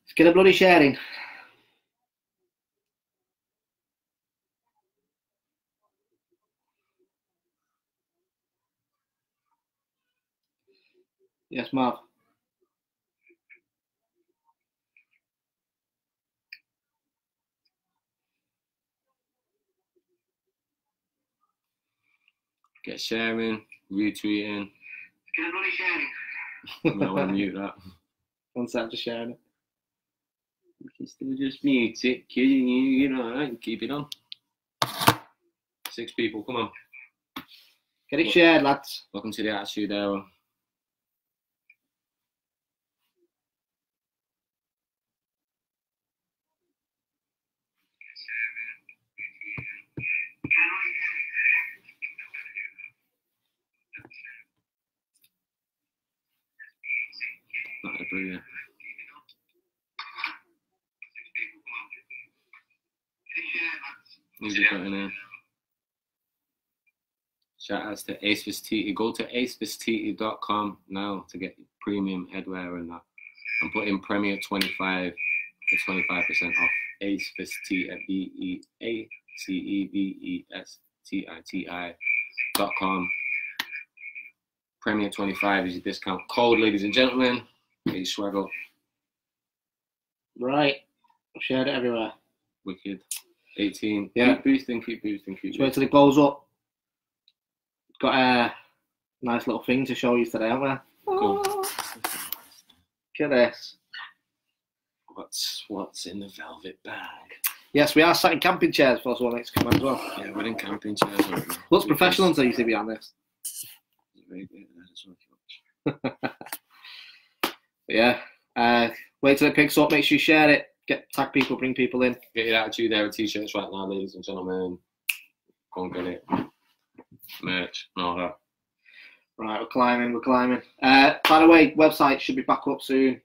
Let's get a bloody sharing. Yes, Marv. Get sharing, retweeting. Get a bloody sharing. I'm going to mute that. One sec, just sharing it. You can still just mute it, you know, right? Keep it on. 6 people, come on. Get it shared, lads. Welcome to the Attitude Era. Brilliant. Who's it putting in? Shout outs to AceFistT. Go to acefistT.com now to get premium headwear and that. I'm putting Premier 25 for 25% off. AceFistT at BEACEVESTITI.com. Premier 25 is your discount code, ladies and gentlemen. Get your swag up. Right. I've shared it everywhere. Wicked. 18. Yeah. Keep boosting, keep boosting, keep Just wait till it goes up. Got a nice little thing to show you today, haven't we? Cool. Look at this. What's in the velvet bag? Yes, we are sat in camping chairs for someone next to come on as well. Yeah, we're in camping chairs right now. Looks professional until you see behind this. Yeah. Wait till it picks up. Make sure you share it. Tag people, bring people in. Get your Attitude Era t-shirts right now, ladies and gentlemen. Go and get it. Merch and all that. Right, we're climbing. By the way, website should be back up soon.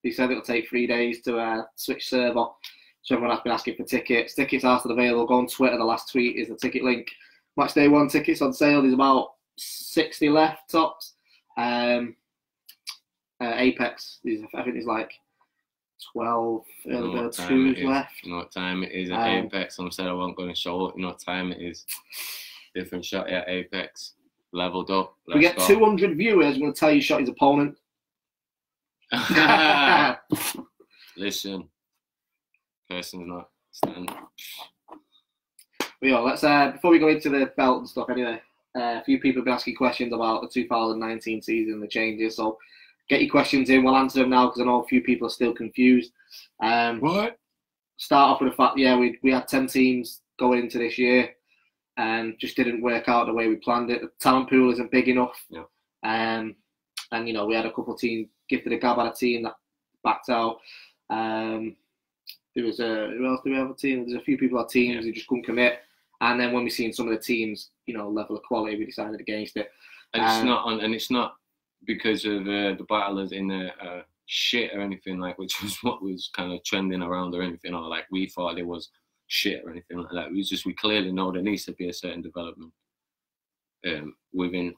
They said it'll take 3 days to switch server. So everyone has been asking for tickets. Tickets are still available. Go on Twitter. The last tweet is the ticket link. Match day 1 tickets on sale. There's about 60 left tops. Apex, I think there's like 12 early bird 2s left. You know what time it is at Apex? Some said I wasn't going to show up. You know what time it is? Different Shotty at Apex. Leveled up. If we get 200 viewers, I'm going to tell you Shotty's opponent. Listen. Person's not standing. Yeah, let's before we go into the belt and stuff anyway, a few people have been asking questions about the 2019 season and the changes, so get your questions in. We'll answer them now because I know a few people are still confused. What? Start off with the fact, yeah, we had 10 teams going into this year and just didn't work out the way we planned it. The talent pool isn't big enough. Yeah. And you know, we had a couple of teams. Gifted a Gab had a team that backed out. There was who else do we have a team? There's a few people had teams who just couldn't commit. And then when we seen some of the teams, you know, level of quality, we decided against it. And it's not because of the battlers in the shit or anything, like, which was what was kind of trending around or anything, or like we thought it was shit or anything like that. It was just, we clearly know there needs to be a certain development within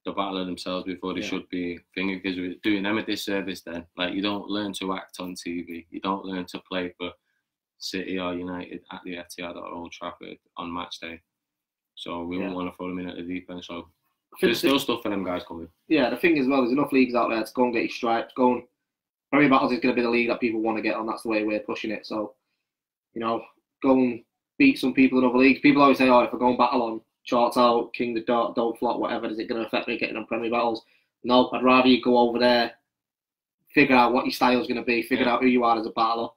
the battler themselves before they should be thinking, because we're doing them a disservice then. Like, you don't learn to act on TV. You don't learn to play for City or United at the Etihad or Old Trafford on match day. So we won't want to throw them in at the deep end. So there's still stuff for them guys coming. Yeah, the thing as well, there's enough leagues out there to go and get your stripes. Premier Battles is going to be the league that people want to get on. That's the way we're pushing it. So, you know, go and beat some people in other leagues. People always say, oh, if I go and battle on Charts Out, King the Dot, Don't Flop, whatever, is it going to affect me getting on Premier Battles? No, I'd rather you go over there, figure out what your style's going to be, figure out who you are as a battler,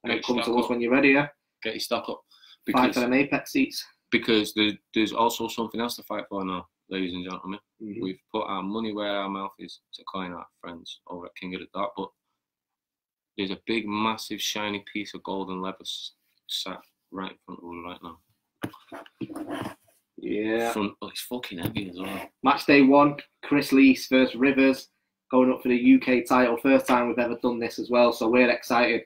and then come to us when you're ready, yeah? Get your stock up. Fight for them Apex seats. Because there's also something else to fight for now, ladies and gentlemen. Mm-hmm. We've put our money where our mouth is to coin our friends over at King of the Dot, but there's a big, massive, shiny piece of golden leather sat right in front of us right now. Yeah. It's fucking heavy as well. Match day 1, Chris Lees versus Rivers, going up for the UK title. First time we've ever done this as well, so we're excited.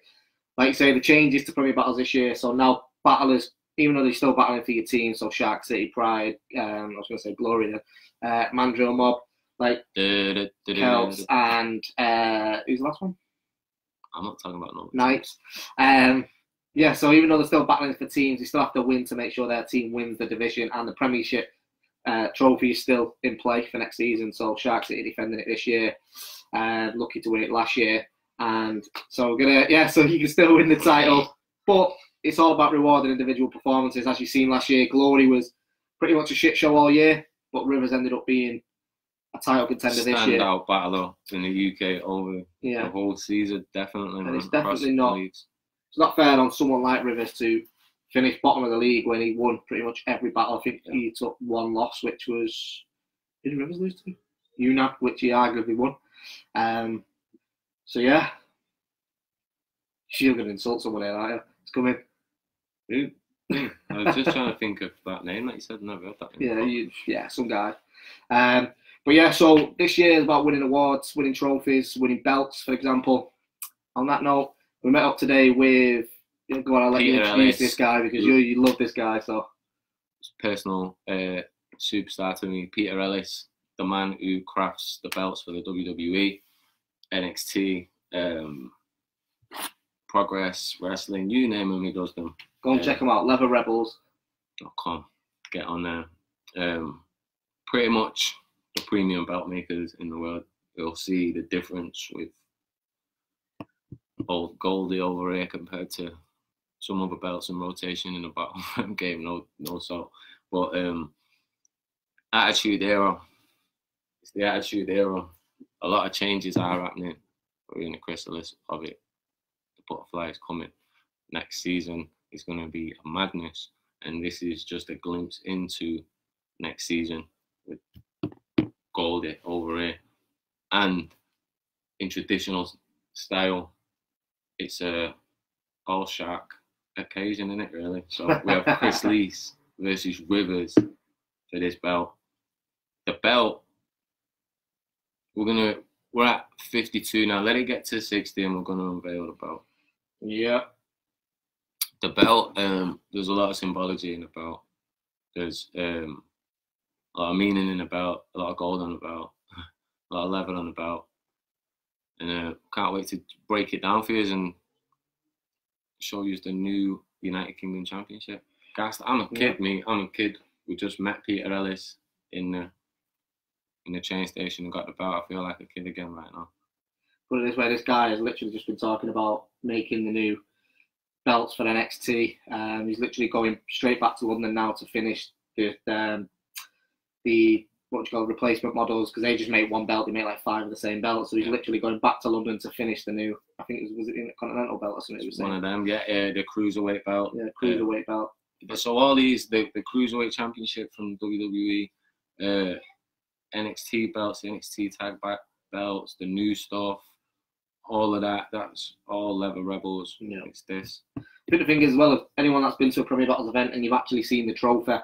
Like you say, the changes to Premier Battles this year, so now battlers even though they're still battling for your team, so Shark City, Pride, I was going to say Glory then, Mandrill Mob, like Celts, and who's the last one? I'm not talking about no Knights. Yeah, so even though they're still battling for teams, they still have to win to make sure their team wins the division, and the Premiership trophy is still in play for next season. So Shark City defending it this year, lucky to win it last year, and so so you can still win the title, but it's all about rewarding individual performances. As you've seen last year, Glory was pretty much a shit show all year, but Rivers ended up being a title contender this year. Standout battler in the UK over the whole season, definitely. And it's definitely not. It's not fair on someone like Rivers to finish bottom of the league when he won pretty much every battle. I think he took one loss, which was, did Rivers lose to? UNAP, which he arguably won. So yeah, you're going to insult someone here, aren't you? It's coming. Who? I was just trying to think of that name that you said. Never heard that name. Yeah, some guy. But yeah, so this year is about winning awards, winning trophies, winning belts, for example. On that note, we met up today with. Go on, I'll let you introduce this guy because you love this guy. So, it's personal superstar to me, Peter Ellis, the man who crafts the belts for the WWE, NXT, Progress Wrestling, you name him, he does them. Go and check him out, leatherrebels.com. Get on there. Pretty much the premium belt makers in the world. You'll see the difference with old Goldie over here compared to some other belts in rotation in the battle game, no salt. But Attitude Era. It's the Attitude Era. A lot of changes are happening. We're in the chrysalis of it. The butterfly is coming. Next season is going to be a madness. And this is just a glimpse into next season with Goldie over here. And in traditional style, it's a all Shark occasion, isn't it, really? So we have Chris Lees versus Rivers for this belt. The belt, we're at 52 now. Let it get to 60 and we're gonna unveil the belt. Yeah. The belt, there's a lot of symbology in the belt. There's a lot of meaning in the belt, a lot of gold on the belt, a lot of leather on the belt. And can't wait to break it down for you and show you the new United Kingdom Championship. Guys, I'm a kid, me. I'm a kid. We just met Peter Ellis in the train station and got the belt. I feel like a kid again right now. Put it this way, this guy has literally just been talking about making the new belts for NXT. He's literally going straight back to London now to finish the replacement models, because they just make one belt, they make like 5 of the same belts. So he's literally going back to London to finish the new, I think it was in the Continental belt or something. It was one of them, the Cruiserweight belt. Yeah, Cruiserweight belt. So all these, the Cruiserweight Championship from WWE, NXT belts, NXT tag back belts, the new stuff, all of that's all Leather Rebels. Yeah. It's this. I think the thing is, as well, if anyone that's been to a Premier Battles event and you've actually seen the trophy,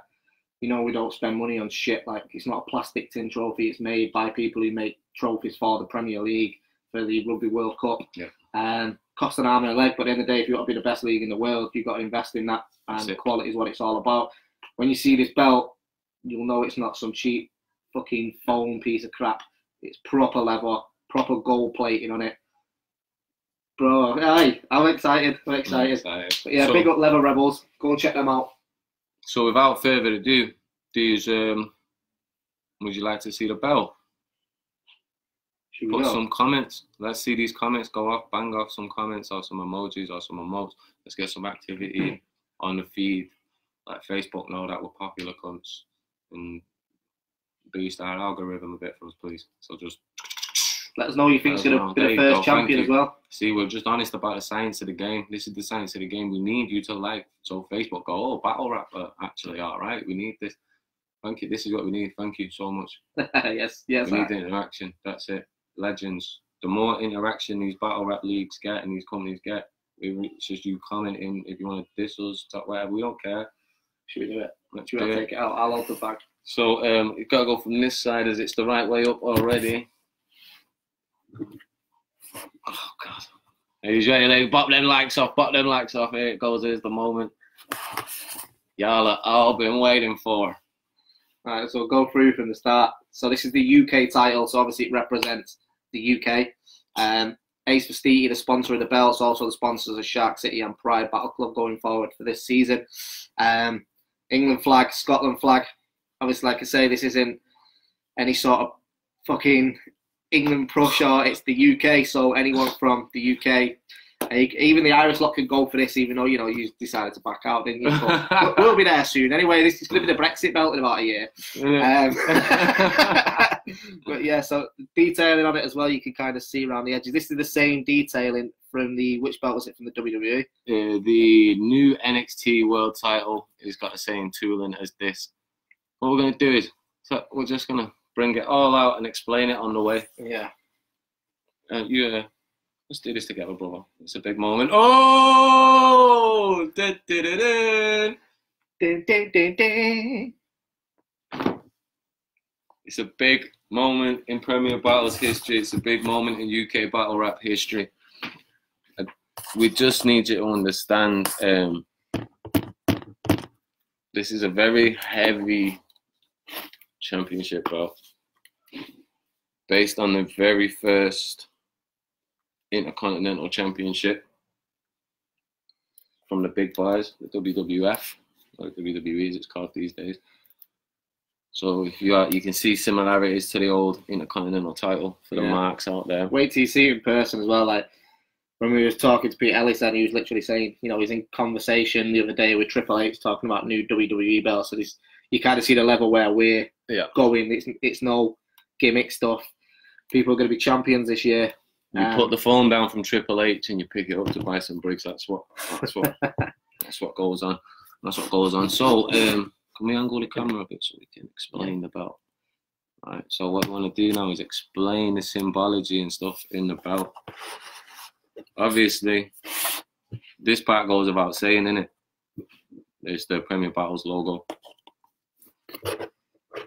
you know we don't spend money on shit. Like, it's not a plastic tin trophy. It's made by people who make trophies for the Premier League, for the Rugby World Cup. Yeah. Cost an arm and a leg, but at the end of the day, if you want to be the best league in the world, you've got to invest in that. And quality is what it's all about. When you see this belt, you'll know it's not some cheap fucking foam piece of crap. It's proper leather, proper gold plating on it. Bro, aye, I'm excited. But yeah, so, big up Leather Rebels. Go and check them out. So without further ado, would you like to see the belt? Put some comments. Let's see these comments go off. Bang off some comments or some emojis or some emotes. Let's get some activity on the feed. Like Facebook know that we're popular cunts. And boost our algorithm a bit for us, please. So just let us know who you think's going to be the first champion as well. See, we're just honest about the science of the game. This is the science of the game we need you to like. So Facebook go, oh, battle rap, actually, all right, we need this. Thank you. This is what we need. Thank you so much. yes. We need the interaction. That's it. Legends. The more interaction these battle rap leagues get and these companies get, it's just you commenting if you want to diss us, talk whatever. We don't care. Should we do it? Should we take it out? I'll hold the bag. So you've got to go from this side as it's the right way up already. Oh God! He's ready to pop them likes off. Here it goes. Here's the moment. y'all have all been waiting for. Alright, so we'll go through from the start. So this is the UK title, so obviously it represents the UK. Ace Vestiti, the sponsor of the belts, also the sponsors of Shark City and Pride Battle Club going forward for this season. England flag, Scotland flag. Obviously, like I say, this isn't any sort of fucking England push, or it's the UK, so anyone from the UK, even the Irish lot could go for this, even though, you know, you decided to back out, didn't you? But we'll be there soon. Anyway, this is going to be the Brexit belt in about a year. But yeah, so detailing on it as well, you can kind of see around the edges. This is the same detailing from the, which belt was it from the WWE? The new NXT World title has got the same tooling as this. What we're going to do is, so we're just going to bring it all out and explain it on the way. Yeah. Let's do this together, brother. It's a big moment. Oh! Da, da, da, da. Dun, dun, dun, dun. It's a big moment in Premier Battles history. It's a big moment in UK battle rap history. We just need you to understand, this is a very heavy championship belt based on the very first Intercontinental Championship from the big boys, the WWF, or WWE as it's called these days. So if you can see similarities to the old Intercontinental title for the marks out there. Wait till you see it in person as well. Like when we was talking to Pete Ellis, and he was literally saying, you know, he's in conversation the other day with Triple H talking about new WWE belts. So this, you kind of see the level where we're going. It's no gimmick stuff. People are going to be champions this year. You put the phone down from Triple H and you pick it up to Bison Briggz. That's what goes on. That's what goes on. So can we angle the camera a bit so we can explain the belt? All right. So what we want to do now is explain the symbology and stuff in the belt. Obviously, this part goes without saying, innit? There's the Premier Battles logo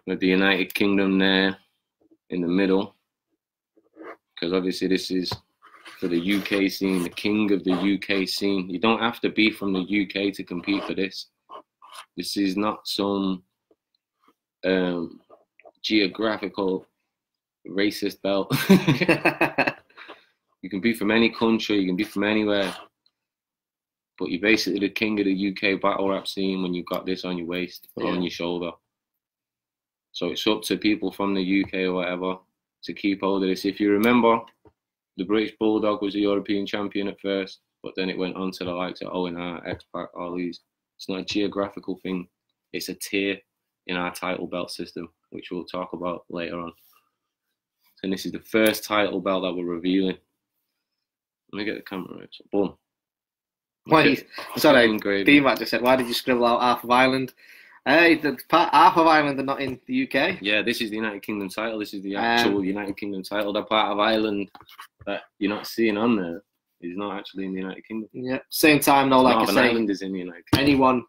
with the United Kingdom there in the middle. Because obviously this is for the UK scene, the king of the UK scene. You don't have to be from the UK to compete for this. This is not some geographical racist belt. You can be from any country, you can be from anywhere. But you're basically the king of the UK battle rap scene when you've got this on your waist or on your shoulder. So it's up to people from the UK or whatever to keep hold of this. If you remember, the British Bulldog was a European champion at first, but then it went on to the likes of Owen Hart, X-Pac, all these. It's not a geographical thing. It's a tier in our title belt system, which we'll talk about later on. And this is the first title belt that we're revealing. Let me get the camera right. So, boom. Sorry, D-Mac just said, why did you scribble out half of Ireland? Hey, half of Ireland are not in the UK. Yeah, this is the United Kingdom title. This is the actual United Kingdom title. That part of Ireland that you're not seeing on there is not actually in the United Kingdom. Yeah. Same time, though, like I say, Ireland is in the United Kingdom. Anyone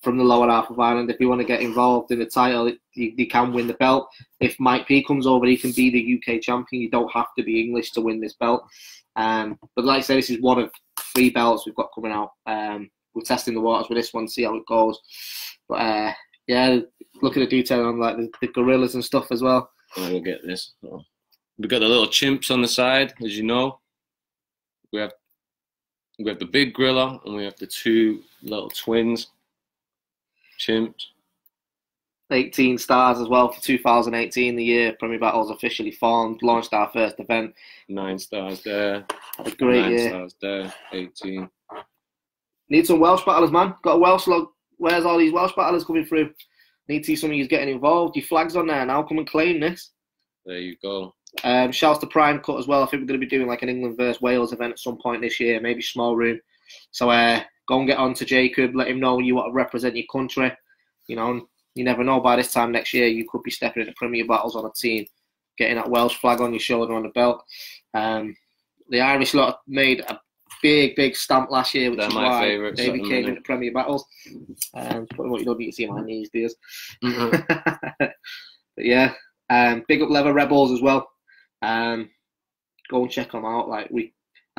from the lower half of Ireland, if you want to get involved in the title, you can win the belt. If Mike P comes over, he can be the UK champion. You don't have to be English to win this belt. But like I say, this is one of 3 belts we've got coming out. We're testing the waters with this one, see how it goes. But yeah, look at the detail on like the gorillas and stuff as well. We'll get this. So, we've got the little chimps on the side, as you know. We have the big gorilla and we have the 2 little twins, chimps. 18 stars as well for 2018, the year Premier Battles officially formed, launched our first event. 9 stars there. Had a great 9 year. stars there. 18. Need some Welsh battlers, man. Got a Welsh log. Where's all these Welsh battlers coming through? Need to see some of you getting involved. Your flag's on there now. Come and claim this. There you go. Shouts to Prime Cut as well. I think we're going to be doing like an England versus Wales event at some point this year, maybe small room. So go and get on to Jacob. Let him know you want to represent your country. You know, you never know. By this time next year, you could be stepping into Premier Battles on a team, getting that Welsh flag on your shoulder on the belt. The Irish lot made a big stamp last year, which is why they became into Premier Battles. What you don't need to see my knees, dears. But yeah, big up Leather Rebels as well. Go and check them out. I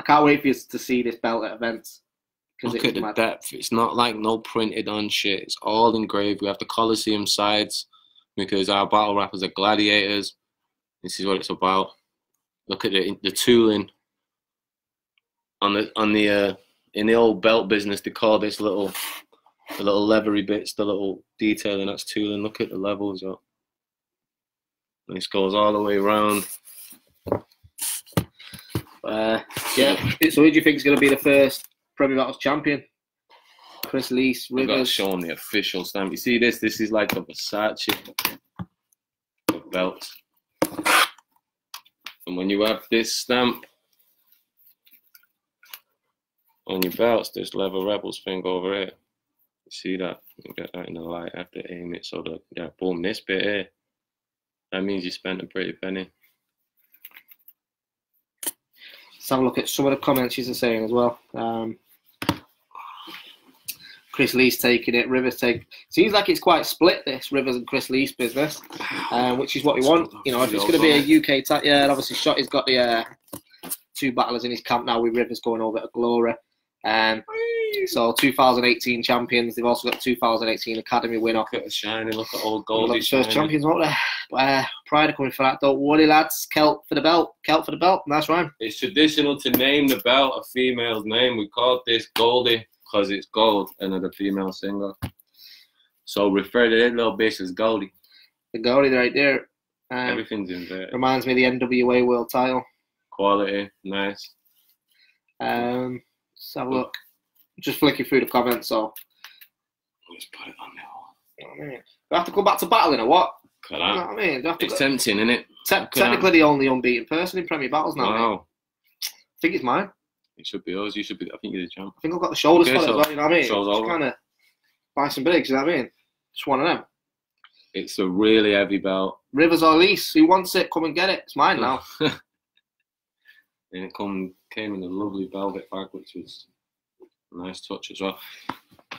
can't wait for you to see this belt at events. Look at the depth. It's not like no printed on shit. It's all engraved. We have the Coliseum sides because our battle rappers are gladiators. This is what it's about. Look at the tooling on the in the old belt business. They call this the little leathery bits, the little detailing. That's tooling. Look at the levels up. And this goes all the way around. Yeah. So who do you think is going to be the first Premier Battles champion? Chris Lees, I've got to Rivers. show them the official stamp. You see this? This is like a Versace belt. And when you have this stamp on your belts, this Leather Rebels thing over here. You see that? You get that in the light. I have to aim it so that, yeah, boom, this bit here. That means you spent a pretty penny. Let's have a look at some of the comments she's saying as well. Chris Lee's taking it. Rivers take. Seems like it's quite split, this Rivers and Chris Lee's business, which is what we want. You know, if it's going to be a UK tag, yeah, and obviously Shotty's got the 2 battlers in his camp now with Rivers going over to Glory. So 2018 champions. They've also got 2018 Academy winner. Look at the shiny. Look at old Goldie. First champions out there. Pride are coming for that. Don't worry, lads. Celt for the belt. Celt for the belt. That's right. It's traditional to name the belt a female's name. We called this Goldie because it's gold and the female singer. So refer to that little bitch as Goldie. The Goldie right there. Everything's in there. Reminds me of the NWA world title. Quality, nice. Let's have a look. Just flicking through the comments, so. Let's put it on there. You know what I mean? Do I have to go back to battling or what? You know what I mean? It's tempting, isn't it? Technically the only unbeaten person in Premier Battles now. Wow. I think it's mine. It should be yours. You should be. I think you're the champ. I think I've got the shoulders for it, so as well, you know what I mean? show's It's over. kind of Bison Briggz, you know what I mean? Just one of them. It's a really heavy belt. Rivers or Lease, who wants it? Come and get it. It's mine now. And it came in a lovely velvet bag, which was a nice touch as well.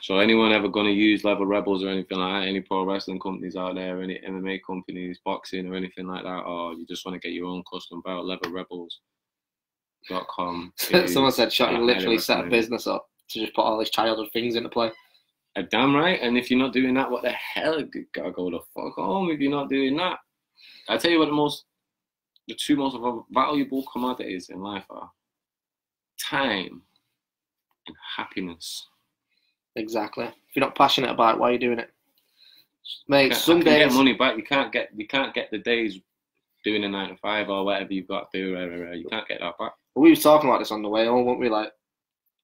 So anyone ever going to use Leather Rebels or anything like that, any pro wrestling companies out there, any MMA companies, boxing or anything like that, or you just want to get your own custom belt, leatherrebels.com. Someone said Shotty literally set a business up to just put all his childhood things into play. Damn right. And if you're not doing that, what the hell? You gotta go the fuck home if you're not doing that. I tell you what, the two most valuable commodities in life are time and happiness. Exactly. If you're not passionate about it, why are you doing it? Mate, some you can days get money back. You can't get the days doing a 9 to 5 or whatever you've got to do. You can't get that back. We was talking about this on the way home, weren't we? Like,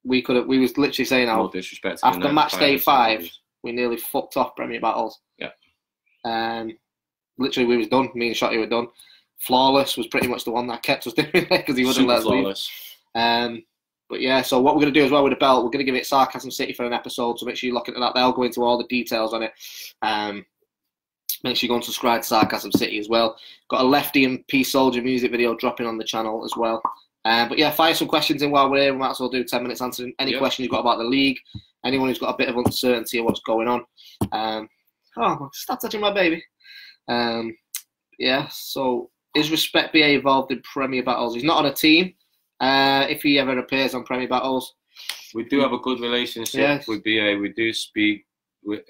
we was literally saying how No disrespect to after match day 5, we nearly fucked off Premier Battles. Yeah. Literally, we was done. Me and Shotty were done. Flawless was pretty much the one that kept us doing it because he wouldn't let us leave. But yeah, so what we're going to do as well with the belt, we're going to give it Sarcasm City for an episode, so make sure you look into that. They'll go into all the details on it. Make sure you go and subscribe to Sarcasm City as well. Got a Lefty and Peace Soldier music video dropping on the channel as well. But yeah, fire some questions in while we're here. We might as well do 10 minutes answering any question you've got about the league. Anyone who's got a bit of uncertainty of what's going on. Stop touching my baby. Yeah, so is Respect BA involved in Premier Battles? He's not on a team. If he ever appears on Premier Battles. We do have a good relationship with BA. We do speak with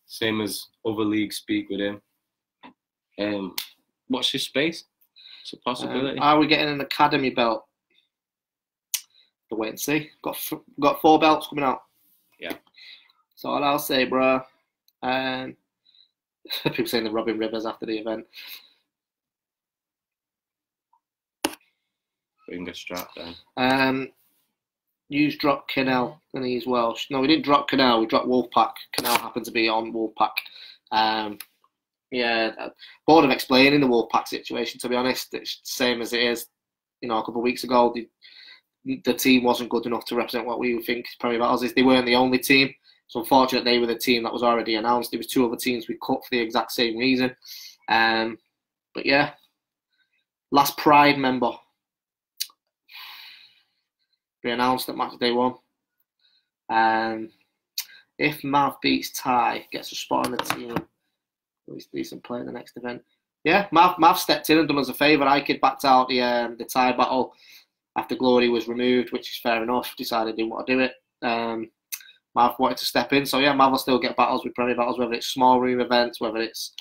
same as other leagues speak with him. What's his space? It's a possibility. Are we getting an academy belt? To wait and see. Got 4 belts coming out. Yeah. That's all I'll say, bro. People saying the Robin Rivers after the event. Finger strap then. Use drop Canal and he as well. No, we didn't drop Canal. We dropped Wolfpack. Canal happened to be on Wolfpack. Bored of explaining the Wolfpack situation. To be honest, it's the same as it is. You know, a couple of weeks ago, the team wasn't good enough to represent what we think Premier Battles is. They weren't the only team. So unfortunately, they were the team that was already announced. There was 2 other teams we cut for the exact same reason. But yeah, last Pride member. Be announced at match day 1. If Mav beats Ty, gets a spot on the team, he's a decent player in the next event. Yeah, Mav stepped in and done us a favour. I backed out the Ty battle after Glory was removed, which is fair enough. Decided he didn't want to do it. Mav wanted to step in, so yeah, Mav will still get battles with Premier Battles, whether it's small room events, whether it's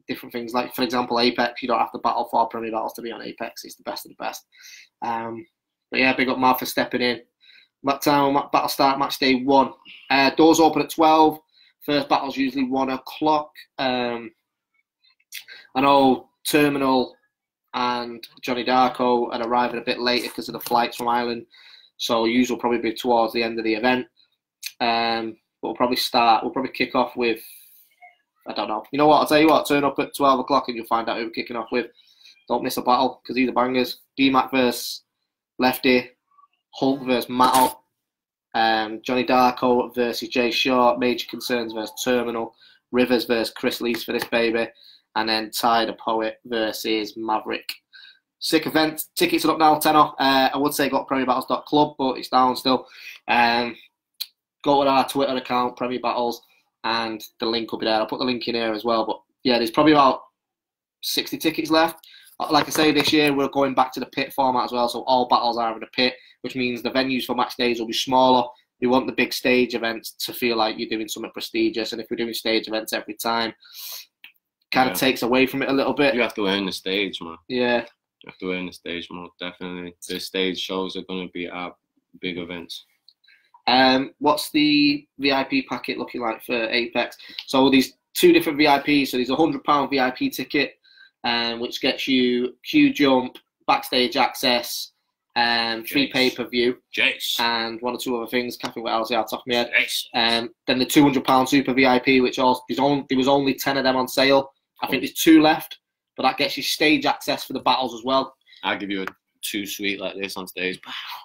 different things. Like, for example, Apex, you don't have to battle for Premier Battles to be on Apex. It's the best of the best. But yeah, big up Mav for stepping in. That time, battle start, match day 1. Doors open at 12. First battle's usually 1 o'clock. I know Terminal and Johnny Darko are arriving a bit later because of the flights from Ireland, so usually will probably be towards the end of the event. But we'll probably kick off with, I don't know. You know what? I'll tell you what. Turn up at 12 o'clock and you'll find out who we're kicking off with. Don't miss a battle because these are bangers. D-Mac versus Lefty, Hulk versus Matto, Johnny Darko versus Jay Short, Major Concerns versus Terminal, Rivers versus Chris Lees for this baby, and then Ty the Poet versus Maverick. Sick event. Tickets are up now, tenner. I would say go to PremierBattles.club, but it's down still. Go to our Twitter account, Premier Battles, and the link will be there. I'll put the link in here as well. But yeah, there's probably about 60 tickets left. Like I say, this year we're going back to the pit format as well, so all battles are in a pit, which means the venues for match days will be smaller. We want the big stage events to feel like you're doing something prestigious, and if we're doing stage events every time, kind of takes away from it a little bit. You have to earn the stage, man. Yeah. You have to earn the stage, man, definitely. The stage shows are going to be our big events. What's the VIP packet looking like for Apex? So these 2 different VIPs. So there's a £100 VIP ticket, which gets you queue jump, backstage access, free pay-per-view, and 1 or 2 other things. Can't think what else out top of my head. Then the £200 Super VIP, which also there was only 10 of them on sale. I think there's 2 left, but that gets you stage access for the battles as well. I'll give you a 2 sweet like this on stage.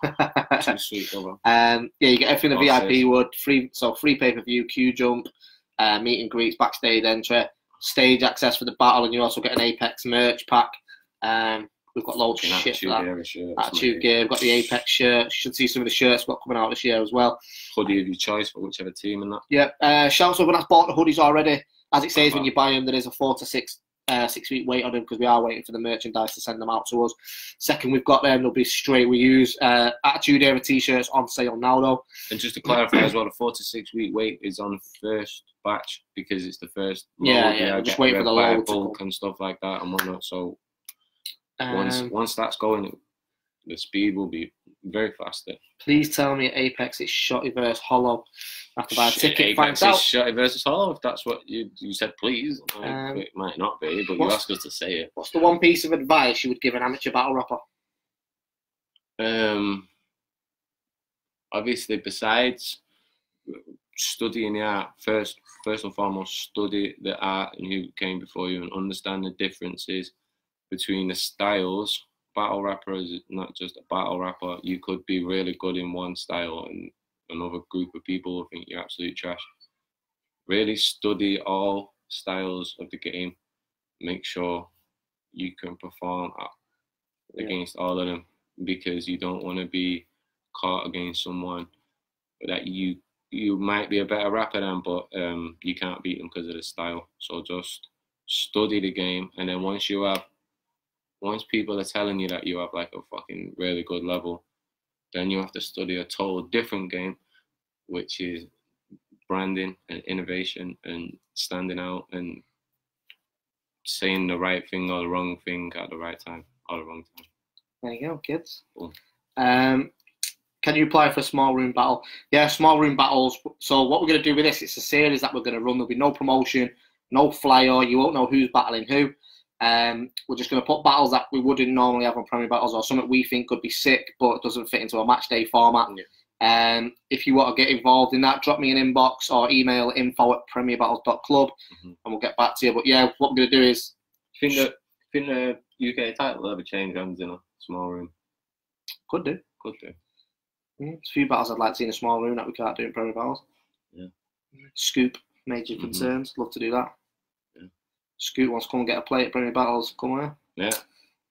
2 sweet over. Yeah, you get everything the VIP would. Free pay-per-view, queue jump, meet and greets, backstage entry, stage access for the battle, and you also get an Apex merch pack. We've got loads of shit for that. Attitude gear. We've got the Apex shirt. You should see some of the shirts we've got coming out this year as well. Hoodie of your choice for whichever team and that. Yeah. Shouts over that's bought the hoodies already. As it says when you buy them, there is a 4 to 6 week wait on them because we are waiting for the merchandise to send them out to us. Second, we've got them. They'll be straight. We use Attitude Era t-shirts on sale now though. And just to clarify as well, the 4 to 6 week wait is on the first batch because it's the first. Yeah. Just wait for the load bulk and stuff like that and whatnot. So once that's going, the speed will be very faster. Please tell me at Apex it's Shotty versus Horroh. I have to buy a ticket. Apex is Shotty versus Horroh. If that's what you said, please. It might not be, but you asked us to say it. What's the one piece of advice you would give an amateur battle rapper? Obviously, besides studying the art, first and foremost, study the art and who came before you and understand the differences between the styles. Battle rapper is not just a battle rapper. You could be really good in one style and another group of people will think you're absolute trash. Really study all styles of the game. Make sure you can perform against all of them because you don't want to be caught against someone that you might be a better rapper than, but you can't beat them because of the style. So just study the game, and then once people are telling you that you have like a fucking really good level, then you have to study a total different game, which is branding and innovation and standing out and saying the right thing or the wrong thing at the right time or the wrong time. There you go, kids. Cool. Can you apply for a small room battle? Yeah, small room battles. So what we're going to do with this, it's a series that we're going to run. There'll be no promotion, no flyer. You won't know who's battling who. We're just going to put battles that we wouldn't normally have on Premier Battles or something we think could be sick but doesn't fit into a match day format. Yeah. If you want to get involved in that, drop me an inbox or email info@premierbattles.club and we'll get back to you. But yeah, what we're going to do is... Think the UK title will ever change hands in a small room? Could do. There's a few battles I'd like to see in a small room that we can't do in Premier Battles. Yeah. Scoop, Major Concerns. Love to do that. Scoop wants to come and get a play at Premier Battles. Come on. Yeah.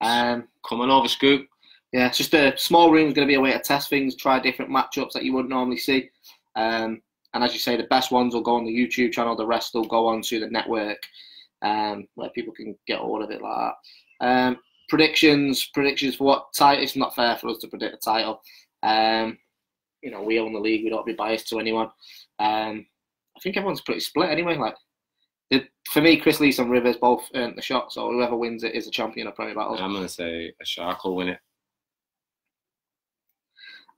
Come on over, Scoop. Yeah, it's just a small room is going to be a way to test things, try different matchups that you wouldn't normally see. And as you say, the best ones will go on the YouTube channel. The rest will go on to the network where people can get hold of it like that. predictions for what title. It's not fair for us to predict a title. You know, we own the league. We don't be biased to anyone. I think everyone's pretty split anyway. Like, for me, Chris Lees and Rivers both earned the shot. So whoever wins it is a champion of Premier Battles. I'm gonna say a Shark will win it.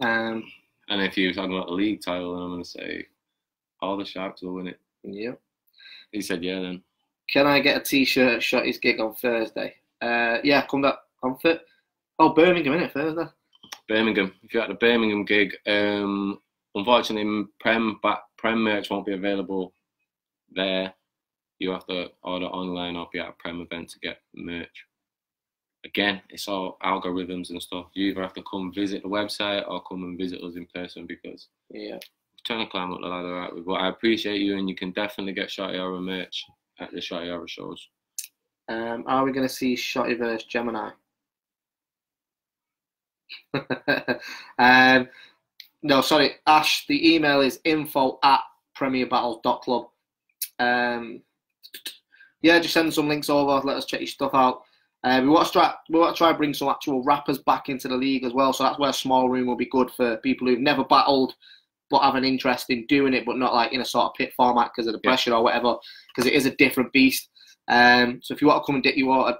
And if you're talking about the league title, then I'm gonna say all the Sharks will win it. Yeah. He said, yeah. Then. Can I get a T-shirt? Shotty's gig on Thursday. Yeah, come that comfort. Oh, Birmingham, innit, Thursday? Birmingham. If you're at the Birmingham gig, unfortunately, Prem merch won't be available there. You have to order online or be at a Prem event to get merch. Again, it's all algorithms and stuff. You either have to come visit the website or come and visit us in person because we're trying to climb up the ladder, right? But I appreciate you, and you can definitely get Shotty Horroh merch at the Shotty Horroh shows. Are we going to see Shotty versus Gemini? No, sorry, Ash. The email is info@premierbattles.club. Yeah, just send some links over. Let us check your stuff out. We want to try and bring some actual rappers back into the league as well. So that's where a small room will be good for people who've never battled but have an interest in doing it, but not like in a sort of pit format because of the pressure or whatever. Because it is a different beast. So if you want to come and dip your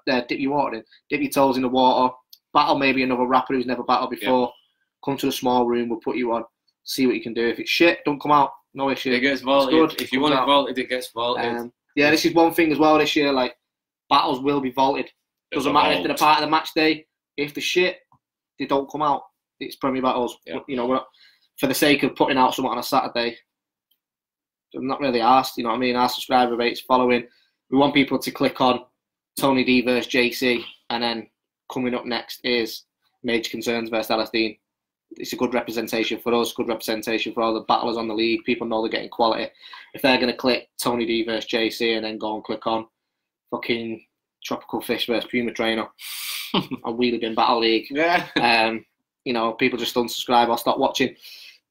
toes in the water, battle maybe another rapper who's never battled before. Come to a small room. We'll put you on. See what you can do. If it's shit, don't come out. No issue. It gets vaulted. If you want it vaulted, it gets vaulted. Yeah, this is one thing as well this year. Like, battles will be vaulted. Doesn't matter if they're a part of the match day. If the shit, they don't come out. It's Premier Battles. Yeah. You know, we're not, for the sake of putting out something on a Saturday, I'm not really asked. You know what I mean? Our subscriber rate's following. We want people to click on Tony D versus JC, and then coming up next is Major Concerns versus Alice Dean. It's a good representation for us, good representation for all the battlers on the league. People know they're getting quality. If they're going to click Tony D versus JC and then go and click on fucking Tropical Fish versus Puma Trainer on Wheelie Bin Battle League, you know, people just unsubscribe or stop watching.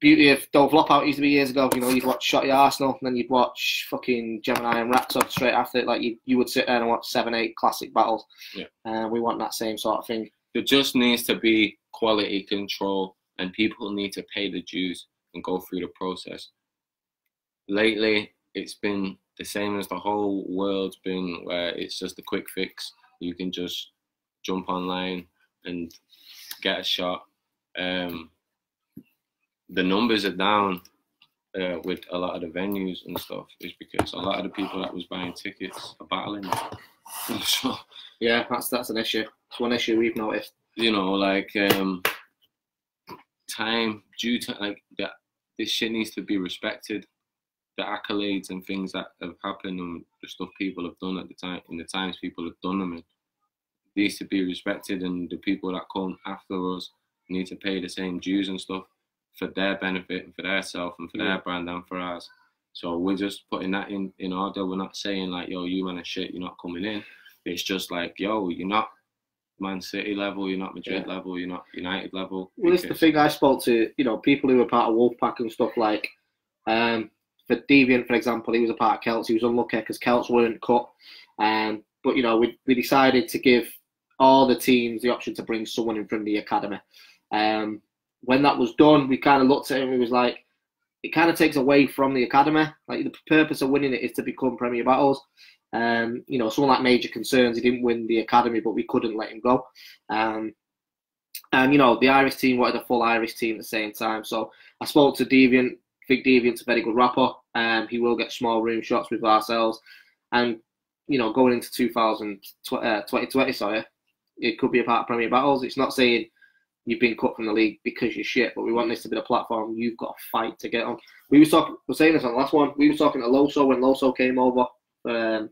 Beauty of Don't Flop Out used to be years ago. You know, you'd watch Shotty Arsenal, and then you'd watch fucking Gemini and Raptor straight after it. Like, you would sit there and watch 7-8 classic battles. Yeah. We want that same sort of thing. There just needs to be quality control, and people need to pay the dues and go through the process. Lately, it's been the same as the whole world's been, where it's just a quick fix. You can just jump online and get a shot. The numbers are down with a lot of the venues and stuff, is because a lot of the people that was buying tickets are battling. So, yeah, that's an issue. It's one issue we've noticed. You know, like time due to like that, this shit needs to be respected. The accolades and things that have happened and the stuff people have done at the time, in the times people have done them in, needs to be respected, and the people that come after us need to pay the same dues and stuff for their benefit and for their self and for their brand and for ours. So we're just putting that in order. We're not saying like, yo, you man are shit, you're not coming in. It's just like, yo, you're not Man City level, you're not Madrid level, you're not United level. Well, it's the thing I spoke to, you know, people who were part of Wolfpack and stuff like, for Deviant, for example, he was a part of Celts. He was unlucky because Celts weren't cut. But, you know, we decided to give all the teams the option to bring someone in from the academy. When that was done, we kind of looked at it and we was like, it kind of takes away from the academy. Like, the purpose of winning it is to become Premier Battles. You know, someone like Major Concerns, he didn't win the academy, but we couldn't let him go. And, you know, the Irish team wanted a full Irish team at the same time. So I spoke to Deviant. I think Deviant's a very good rapper. He will get small room shots with ourselves. And, you know, going into 2020, sorry, it could be a part of Premier Battles. It's not saying you've been cut from the league because you're shit, but we want this to be the platform you've got to fight to get on. We're saying this on the last one. We were talking to Loso when Loso came over for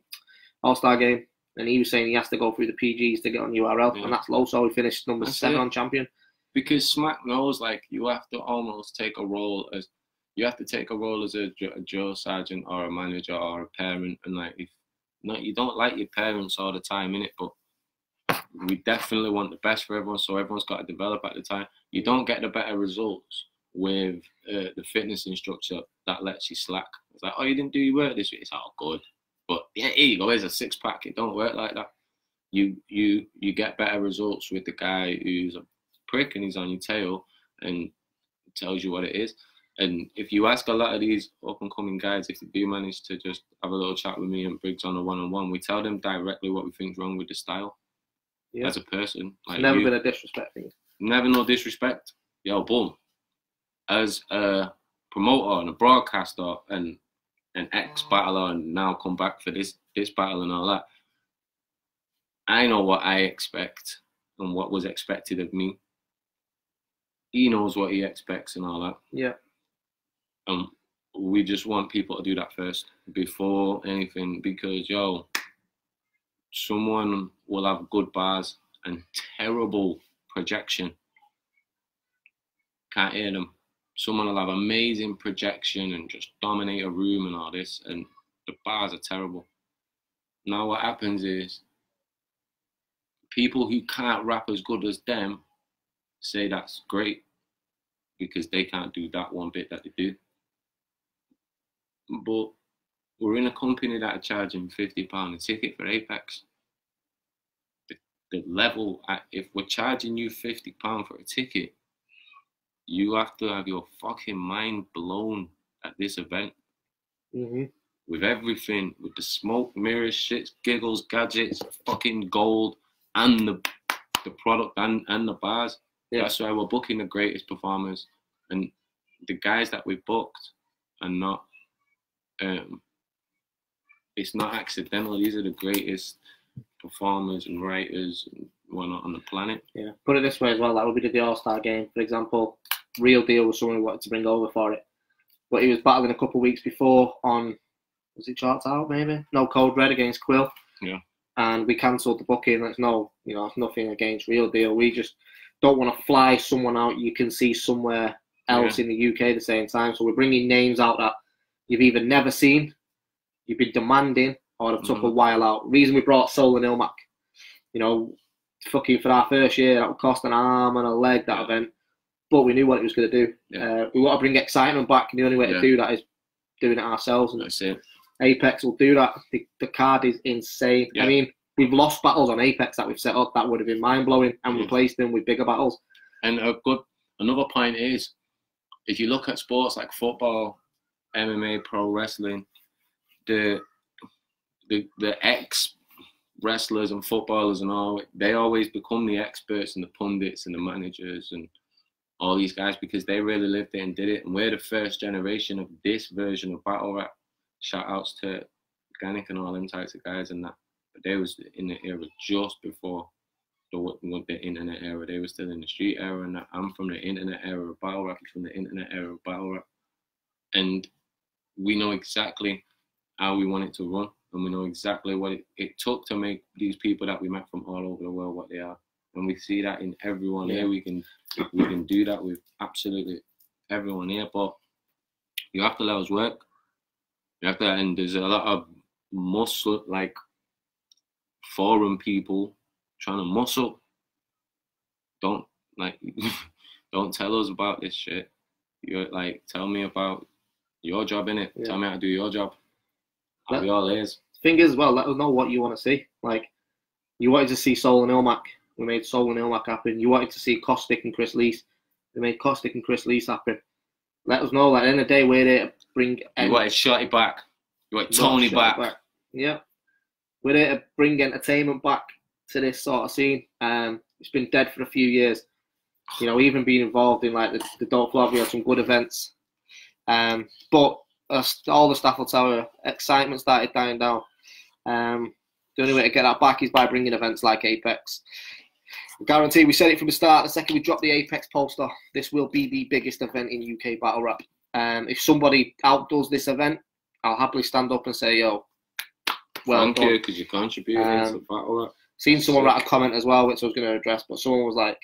All-Star game, and he was saying he has to go through the PGs to get on URL, and that's Loso. He finished number 7 on Champion. Because Smack knows, like, you have to almost take a role as a drill sergeant or a manager or a parent, and like, if not, you don't like your parents all the time, innit? But we definitely want the best for everyone, so everyone's got to develop at the time. You don't get the better results with the fitness instructor that lets you slack. It's like, oh, you didn't do your work this week. It's all good, but yeah, here you go. Here's a 6-pack. It don't work like that. you get better results with the guy who's a prick and he's on your tail and tells you what it is. And if you ask a lot of these up-and-coming guys, if they do manage to just have a little chat with me and Briggz on a one-on-one, we tell them directly what we think's wrong with the style as a person. Like, never been a disrespect thing. Never no disrespect. Yo, boom. As a promoter and a broadcaster and an ex-battler and now come back for this battle and all that, I know what I expect and what was expected of me. He knows what he expects and all that. Yeah. We just want people to do that first before anything, because someone will have good bars and terrible projection. Can't hear them. Someone will have amazing projection and just dominate a room and all this, and the bars are terrible. Now what happens is people who can't rap as good as them say that's great because they can't do that one bit that they do. But we're in a company that are charging £50 a ticket for Apex. The level, if we're charging you £50 for a ticket, you have to have your fucking mind blown at this event. Mm-hmm. With everything, with the smoke, mirrors, shits, giggles, gadgets, fucking gold, and the product and the bars. Yeah. That's why we're booking the greatest performers. And the guys that we booked are not, it's not accidental. These are the greatest performers and writers and whatnot on the planet. Yeah. Put it this way as well, like when we did the All-Star game, for example, Real Deal was someone we wanted to bring over for it. But he was battling a couple of weeks before on, was it Charts Out maybe? No, Code Red against Quill. Yeah. And we cancelled the booking. There's it's nothing against Real Deal. We just don't want to fly someone out you can see somewhere else in the UK at the same time. So we're bringing names out that you've either never seen, you've been demanding, or it took a while out. Reason we brought Soul and Ilmac, fucking for our first year, that would cost an arm and a leg, that event. But we knew what it was going to do. Yeah. We want to bring excitement back, and the only way to do that is doing it ourselves. And that's it. Apex will do that. The card is insane. Yeah. I mean, we've lost battles on Apex that we've set up that would have been mind-blowing, and replaced them with bigger battles. And another point is, if you look at sports like football, MMA, pro wrestling, the ex-wrestlers and footballers and all, they always become the experts and the pundits and the managers and all these guys because they really lived it and did it. And we're the first generation of this version of battle rap. Shout outs to Organic and all them types of guys and that. But they was in the era just before the internet era. They were still in the street era, and I'm from the internet era of battle rap, from the internet era of battle rap. And we know exactly how we want it to run, and we know exactly what it took to make these people that we met from all over the world what they are. And we see that in everyone here. We can do that with absolutely everyone here, but you have to let us work. You have to, and there's a lot of muscle, like forum people trying to muscle. Don't tell us about this shit. You're like, tell me about your job, innit? Yeah. Tell me how to do your job. I'll be all ears. Thing is, well, let us know what you want to see. Like, you wanted to see Soul and Ilmac. We made Soul and Ilmac happen. You wanted to see Caustic and Chris Lees. We made Caustic and Chris Lees happen. Let us know. Like, at the end of the day, we're there to bring... You wanted Shotty back. You wanted Tony back. Yeah. We're there to bring entertainment back to this sort of scene. It's been dead for a few years. Even being involved in, like, the Don't Flog, we had some good events. But all the staff will tell you, excitement started dying down. The only way to get that back is by bringing events like Apex. I guarantee, we said it from the start, the second we drop the Apex poster, this will be the biggest event in UK battle rap. If somebody outdoes this event, I'll happily stand up and say, yo, well thank you, because you contributed to battle rap. Seen someone write a comment as well, which I was going to address, but someone was like,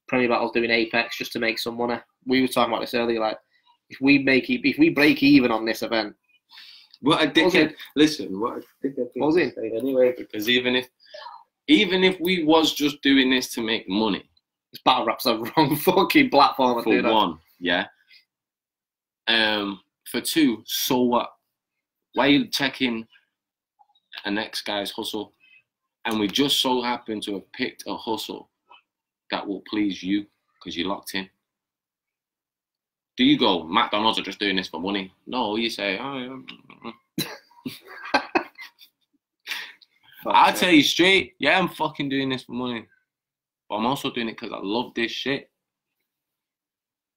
Premier Battle's doing Apex just to make some money. We were talking about this earlier, like, if we break even on this event, what a dickhead! Listen, what a dickhead say anyway. Because even if we was just doing this to make money, this battle rap's the wrong fucking platform. For one, yeah. For two, so what? Why are you checking an ex guy's hustle? And we just so happen to have picked a hustle that will please you because you're locked in. Do you go, McDonald's are just doing this for money? No, you say, oh, yeah. I'll tell you straight, yeah, I'm fucking doing this for money. But I'm also doing it because I love this shit.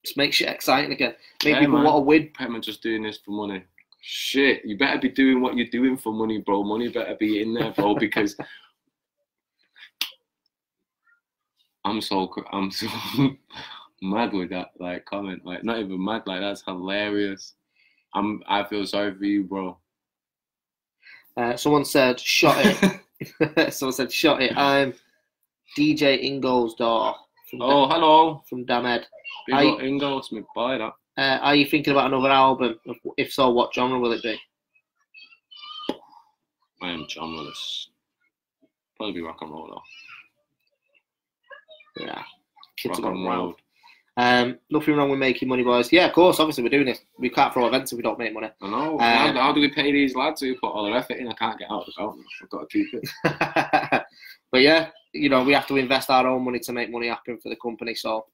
Just make shit exciting again. Make people want to win. I'm just doing this for money. Shit, you better be doing what you're doing for money, bro. Money better be in there, bro, because I'm so mad with that like comment. Like, not even mad, like that's hilarious. I feel sorry for you, bro. Someone said, Shotty. Someone said, Shotty, I'm DJ Ingo's daughter. Hello. From Damed. Big up Ingo, it's my boy, that. Are you thinking about another album? If so, what genre will it be? I am genreless. Probably be rock and roll, though. Yeah. Kids rock and roll. Nothing wrong with making money, boys. Yeah, of course, obviously we're doing this. We can't throw events if we don't make money. I know. How do we pay these lads who put all their effort in? I can't get out of the boat. I've got to keep it. But yeah, you know, we have to invest our own money to make money happen for the company. So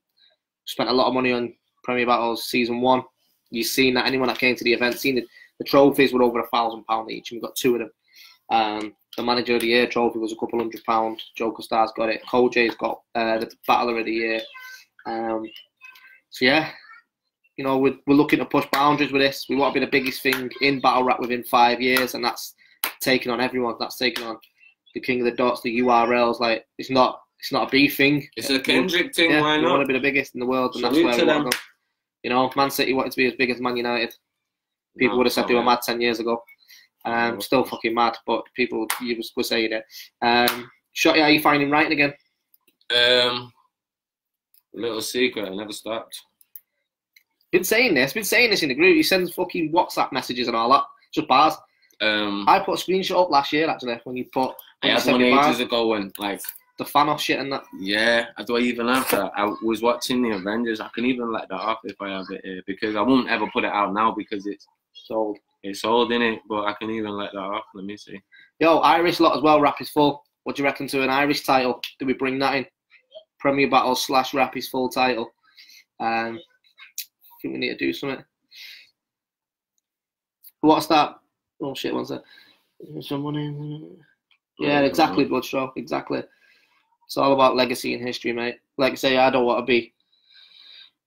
spent a lot of money on Premier Battles Season 1. You've seen that. Anyone that came to the event, seen the trophies were over £1,000 each, and we got 2 of them. The Manager of the Year trophy was a couple £100. Joker Star's got it. Kojay's got the Battler of the Year. So yeah, you know, we're looking to push boundaries with this. We want to be the biggest thing in battle rap within 5 years, and that's taking on everyone. That's taking on the King of the Dots, the URLs. Like, it's not a beef thing. It's a Kendrick thing. Why not? We want to be the biggest in the world, and that's where we want to go. You know, Man City wanted to be as big as Man United. People would have said they were mad 10 years ago. Still fucking mad, but people were saying it. Shotty, how are you finding writing again? Little secret, I never stopped. Been saying this in the group. He sends fucking WhatsApp messages and all that. Just bars. I put a screenshot up last year, actually, when you put... I had one ages ago when, like... The Thanos shit and that. Yeah, do I even have that? I was watching the Avengers. I can even let that off if I have it here, because I won't ever put it out now because it's sold. It's sold, innit? But I can even let that off. Let me see. Yo, Irish lot as well. Rap is full. What do you reckon to an Irish title? Do we bring that in? Premier Battles / Rap is full title. I think we need to do something. What's that? Oh shit, what's that? Someone. Yeah, exactly, Bloodstraw. Exactly. It's all about legacy and history, mate. Like I say, I don't want to be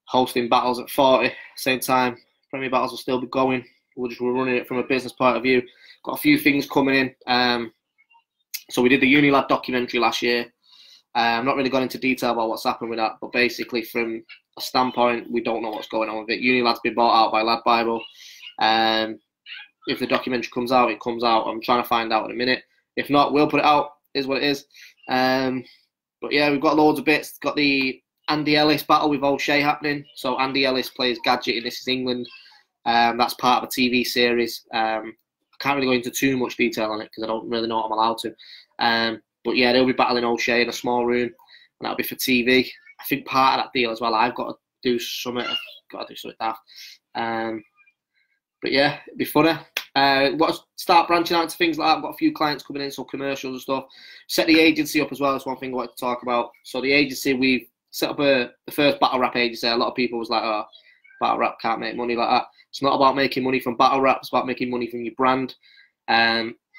hosting battles at 40. Same time, Premier Battles will still be going. We're running it from a business point of view. Got a few things coming in. So we did the Unilad documentary last year. I'm not really gone into detail about what's happened with that, but basically from a standpoint, we don't know what's going on with it. Unilad's been bought out by Lad Bible. If the documentary comes out, it comes out. I'm trying to find out in a minute. If not, we'll put it out. Is what it is. But yeah, we've got loads of bits. Got the Andy Ellis battle with O'Shea happening. So Andy Ellis plays Gadget in This Is England. That's part of a TV series. I can't really go into too much detail on it because I don't really know what I'm allowed to. But yeah, they'll be battling O'Shea in a small room, and that'll be for TV. I think part of that deal as well, I've got to do something. Daft. But yeah, it'd be funny. Want to start branching out into things like that. I've got a few clients coming in, some commercials and stuff. Set the agency up as well. That's one thing I wanted to talk about. So the agency, we've set up the first battle rap agency. A lot of people was like, oh, battle rap can't make money like that. It's not about making money from battle rap. It's about making money from your brand.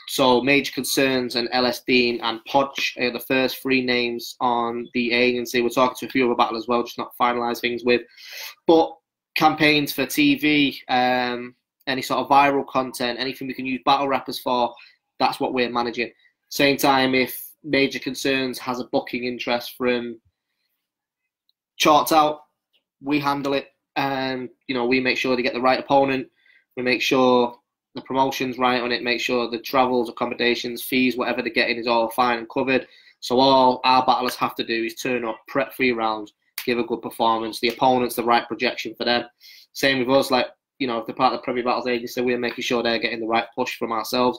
So Major Concerns and LS Dean and Podge are the first 3 names on the agency. We're talking to a few other battlers as well, just not finalised things with. But campaigns for TV, any sort of viral content, anything we can use battle rappers for, that's what we're managing. Same time, if Major Concerns has a booking interest from charts out, we handle it. You know, we make sure they get the right opponent. We make sure the promotion's right on it, make sure the travels, accommodations, fees, whatever they're getting is all fine and covered. So all our battlers have to do is turn up, prep 3 rounds, give a good performance. The opponent's the right projection for them. Same with us, like, you know, if they're part of the Premier Battles agency, we're making sure they're getting the right push from ourselves.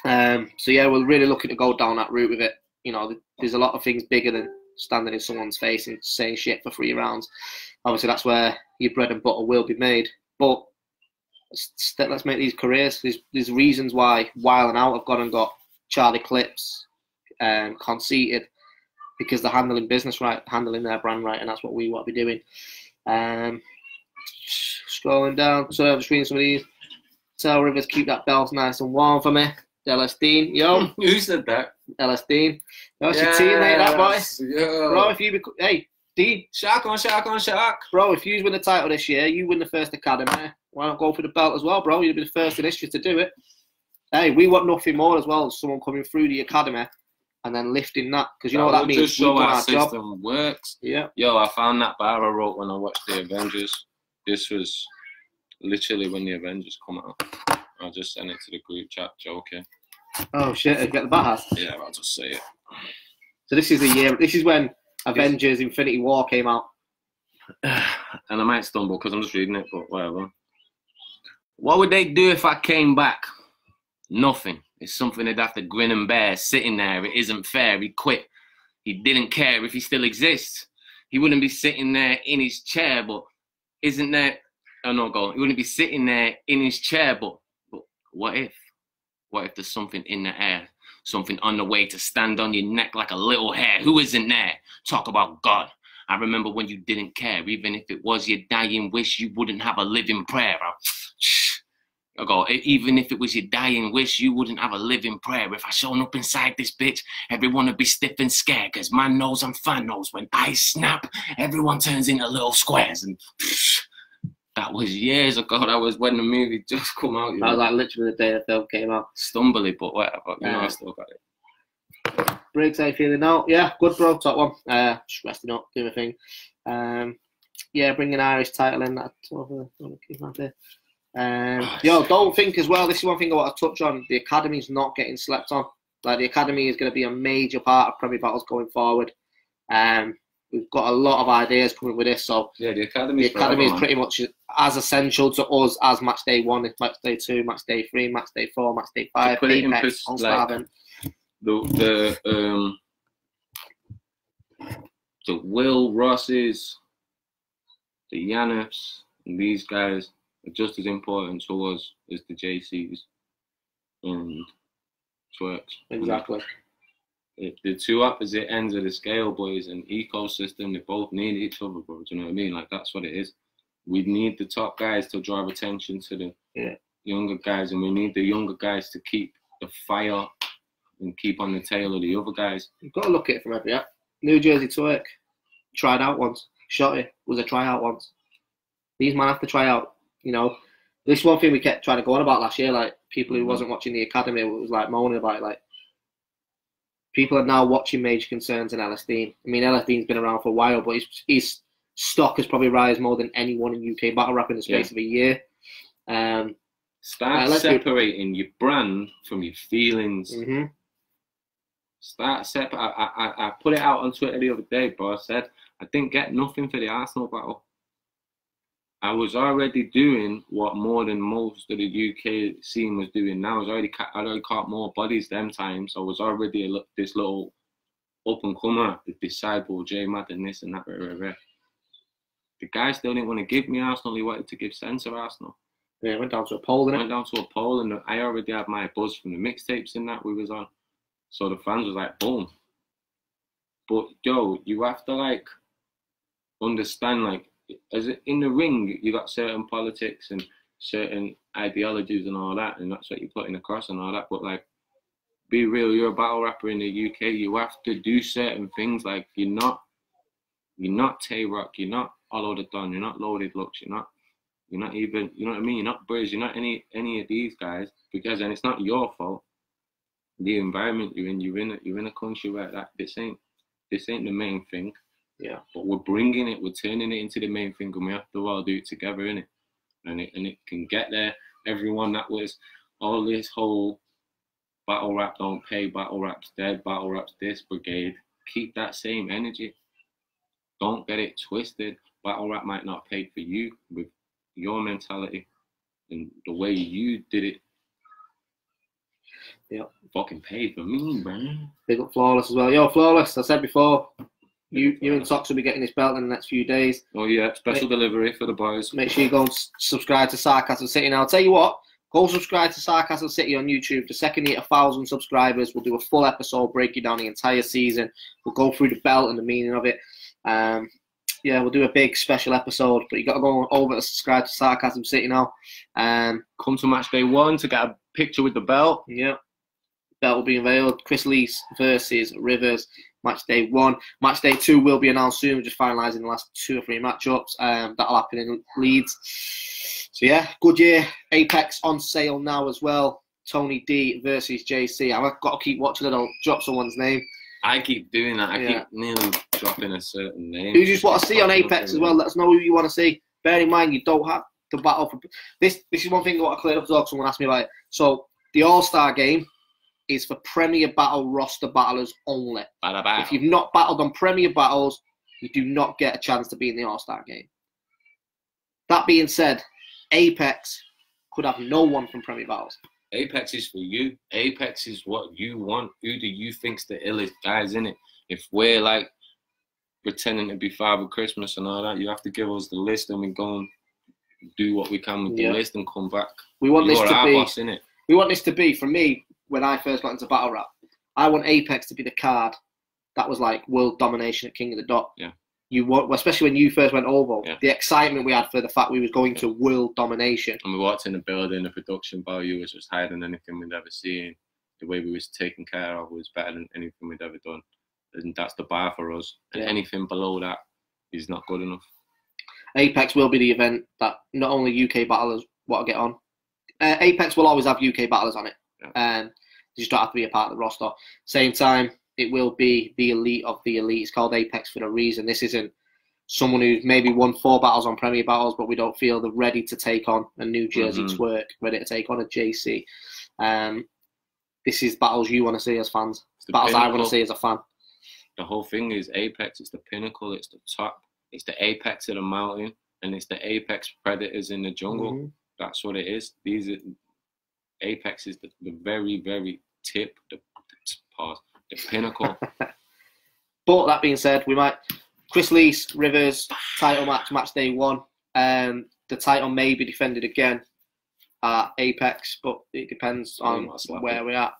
So yeah, we're really looking to go down that route with it. You know, there's a lot of things bigger than standing in someone's face and saying shit for 3 rounds. Obviously, that's where your bread and butter will be made. But let's make these careers. There's reasons why Wild and Out have gone and got Charlie Clips, Conceited, because they're handling business right, handling their brand right, and that's what we want to be doing. Scrolling down, so I'm just reading some of these. Tell Rivers keep that belt nice and warm for me. LS Dean, yo. Who said that? LS Dean. That's your teammate, that boy. Yo. Bro, if you hey, Dean. Shark on shark on shark. Bro, if you win the title this year, you win the first academy. Why not go for the belt as well, bro? You'll be the first in history to do it. Hey, we want nothing more as well as someone coming through the academy and then lifting that, because you know what that means. Just show We've done our our system job. works. Yeah. Yo, I found that bar I wrote when I watched the Avengers. This was literally when the Avengers come out. I'll just send it to the group chat, joking. Oh shit! I get the bar. Yeah, I'll just say it. So this is the year. This is when Avengers: Infinity War came out. And I might stumble because I'm just reading it, but whatever. What would they do if I came back? Nothing. It's something they'd have to grin and bear. Sitting there, it isn't fair. He quit. He didn't care if he still exists. He wouldn't be sitting there in his chair, but isn't there? Oh no, go. He wouldn't be sitting there in his chair, but what if? What if there's something in the air? Something on the way to stand on your neck like a little hair? Who isn't there? Talk about God. I remember when you didn't care. Even if it was your dying wish, you wouldn't have a living prayer. I go, even if it was your dying wish, you wouldn't have a living prayer. If I shown up inside this bitch, everyone would be stiff and scared, because man knows I'm fan knows. When I snap, everyone turns into little squares. And that was years ago. That was when the movie just come out. That was like literally the day the film came out. Stumbly, but whatever. You know, I still got it. Briggs, how you feeling now? Yeah, good, bro. Top one. Just resting up, doing a thing. Yeah, bringing Irish title in. That keep that there. Yo, don't think as well. This is one thing I want to touch on. The academy's not getting slept on. Like, the academy is going to be a major part of Premier Battles going forward. We've got a lot of ideas coming with this. So yeah, the academy is pretty much as essential to us as match day 1, match day 2, match day 3, match day 4, match day 5. To put it Apex, in like, the Will Rosses, the Yannis, and these guys are just as important to us as the JCs and Twerks. Exactly. The two opposite ends of the scale, boys, and ecosystem, they both need each other, bro. Do you know what I mean? Like, that's what it is. We need the top guys to draw attention to the younger guys, and we need the younger guys to keep the fire and keep on the tail of the other guys. You've got to look at it from every app. New Jersey Twerk tried out once. Shotty was a tryout once. These men have to try out. You know, this is one thing we kept trying to go on about last year. Like, people who wasn't watching the academy was like moaning about it. Like, people are now watching Major Concerns and LS Dean. I mean, LS Dean's been around for a while, but his stock has probably risen more than anyone in UK battle rap in the space of a year. Start separating your brand from your feelings. Mm-hmm. Start separate. I put it out on Twitter the other day, bro. I said I didn't get nothing for the Arsenal battle. I was already doing what more than most of the UK scene was doing now. I'd already caught more bodies them times. I was already this little up and comer, the disciple, J Mad and this and that. The guy still didn't want to give me Arsenal. He wanted to give Sensor Arsenal. Yeah, went down to a poll, didn't it? Went down to a poll, and I already had my buzz from the mixtapes in that we was on. So the fans was like, boom. But yo, you have to like understand, like, as in the ring, you got certain politics and certain ideologies and all that, and that's what you're putting across and all that. But like, be real, you're a battle rapper in the UK. You have to do certain things. Like, you're not Tay-Rock, you're not Hollow the Don, you're not Loaded Lux, you're not even, you know what I mean? You're not Briggz, you're not any of these guys, because then it's not your fault. The environment you're in a country where this ain't the main thing. Yeah. But we're bringing it, we're turning it into the main thing, and we have to all do it together, innit? And it can get there. Everyone that was all this whole battle rap don't pay, battle rap's dead, battle rap's this brigade. Keep that same energy. Don't get it twisted. Battle rap might not pay for you with your mentality and the way you did it. Yeah. Fucking paid for me, man. Big up Flawless as well. Yo, Flawless, I said before, you and Tox will be getting this belt in the next few days. Oh yeah, special delivery for the boys. Make sure you go and subscribe to Sarcasm City. Now, I'll tell you what, Go subscribe to Sarcasm City on YouTube. The second you hit 1,000 subscribers, we'll do a full episode breaking down the entire season. We'll go through the belt and the meaning of it. Yeah, we'll do a big special episode, but you got to go over to subscribe to Sarcasm City now. Come to match day 1 to get a picture with the belt. Yeah, belt will be unveiled. Chris Lees versus Rivers, match day 1. Match day 2 will be announced soon. We're just finalising the last 2 or 3 matchups. That'll happen in Leeds. So yeah, good year. Apex on sale now as well. Tony D versus JC. I've got to keep watching it. I'll drop someone's name. I keep doing that. I keep nearly dropping a certain name. Who you just want to see on Apex as well? Let us know who you want to see. Bear in mind, you don't have to battle for this. This is one thing I want to clear up as well. Someone asked me about it. So the All-Star game is for Premier Battle roster battlers only. If you've not battled on Premier Battles, you do not get a chance to be in the All-Star game. That being said, Apex could have no one from Premier Battles. Apex is for you. Apex is what you want. Who do you think's the illest guys in it? If we're like pretending to be Father Christmas and all that, you have to give us the list and we go and do what we can with the list and come back. We want this to be. Boss, innit? We want this to be, for me, when I first got into battle rap, I want Apex to be the card that was like world domination at King of the Dot. Yeah. You want, especially when you first went over, the excitement we had for the fact we was going to world domination. And we walked in the building, the production value was just higher than anything we'd ever seen. The way we was taken care of was better than anything we'd ever done. And that's the bar for us. And anything below that is not good enough. Apex will be the event that not only UK battlers want to get on. Apex will always have UK battlers on it. Yeah. You just don't have to be a part of the roster. Same time, it will be the elite of the elite. It's called Apex for a reason. This isn't someone who's maybe won 4 battles on Premier Battles, but we don't feel they're ready to take on a New Jersey Twerk, ready to take on a JC. This is battles you want to see as fans. Battles pinnacle. I want to see as a fan. The whole thing is Apex. It's the pinnacle. It's the top. It's the apex of the mountain, and it's the apex predators in the jungle. That's what it is. Apex is the very, very tip, the pinnacle. But that being said, we might Chris Lees Rivers title match day 1. The title may be defended again at Apex, but it depends on where we're at.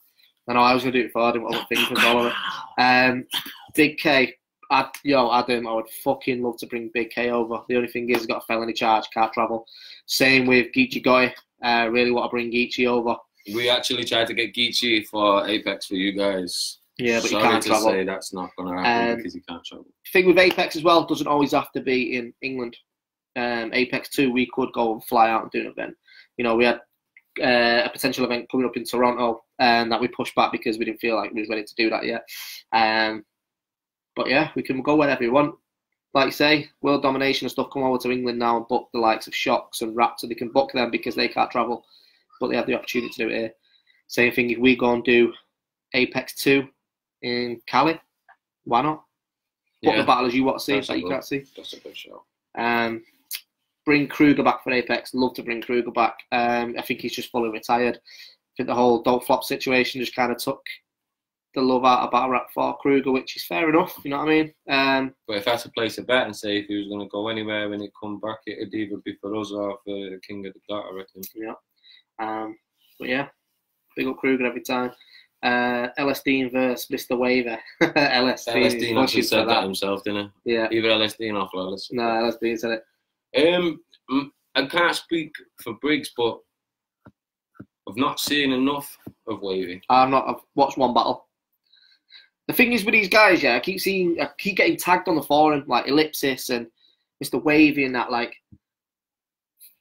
I know I was gonna do it before. I didn't want to think of all of it. Big K. Adam, I would fucking love to bring Big K over. The only thing is he's got a felony charge, can't travel. Same with Geechee Goy. Really want to bring Geechee over. We actually tried to get Geechee for Apex for you guys. Yeah, but sorry he can't to travel. Say that's not going to happen because he can't travel. Thing with Apex as well, doesn't always have to be in England. Apex 2, we could go and fly out and do an event. You know, we had a potential event coming up in Toronto that we pushed back because we didn't feel like we was ready to do that yet. But yeah, we can go wherever we want. Like you say, world domination and stuff come over to England now and book the likes of Shocks and Rap, so they can book them because they can't travel, but they have the opportunity to do it here. Same thing if we go and do Apex 2 in Cali, why not? Book the battlers you want to see that you can't see. That's a good show. Bring Kruger back for Apex. Love to bring Kruger back. I think he's just fully retired. I think the whole don't flop situation just kind of took the love out of battle rap for Kruger, which is fair enough, you know what I mean? But if I had to place a bet and say if he was going to go anywhere when he come back, it'd either be for us or for King of the Dot, I reckon. Yeah. But yeah, big up Kruger every time. LS Dean versus Mr. Waver. LS Dean actually said that himself, didn't he? Yeah. Either LS Dean or Flawless. No, LS Dean said it. I can't speak for Briggz, but I've not seen enough of Wavy. I've watched one battle. The thing is with these guys, yeah, I keep getting tagged on the forum, like Ellipsis and Mr. Wavy and that, like,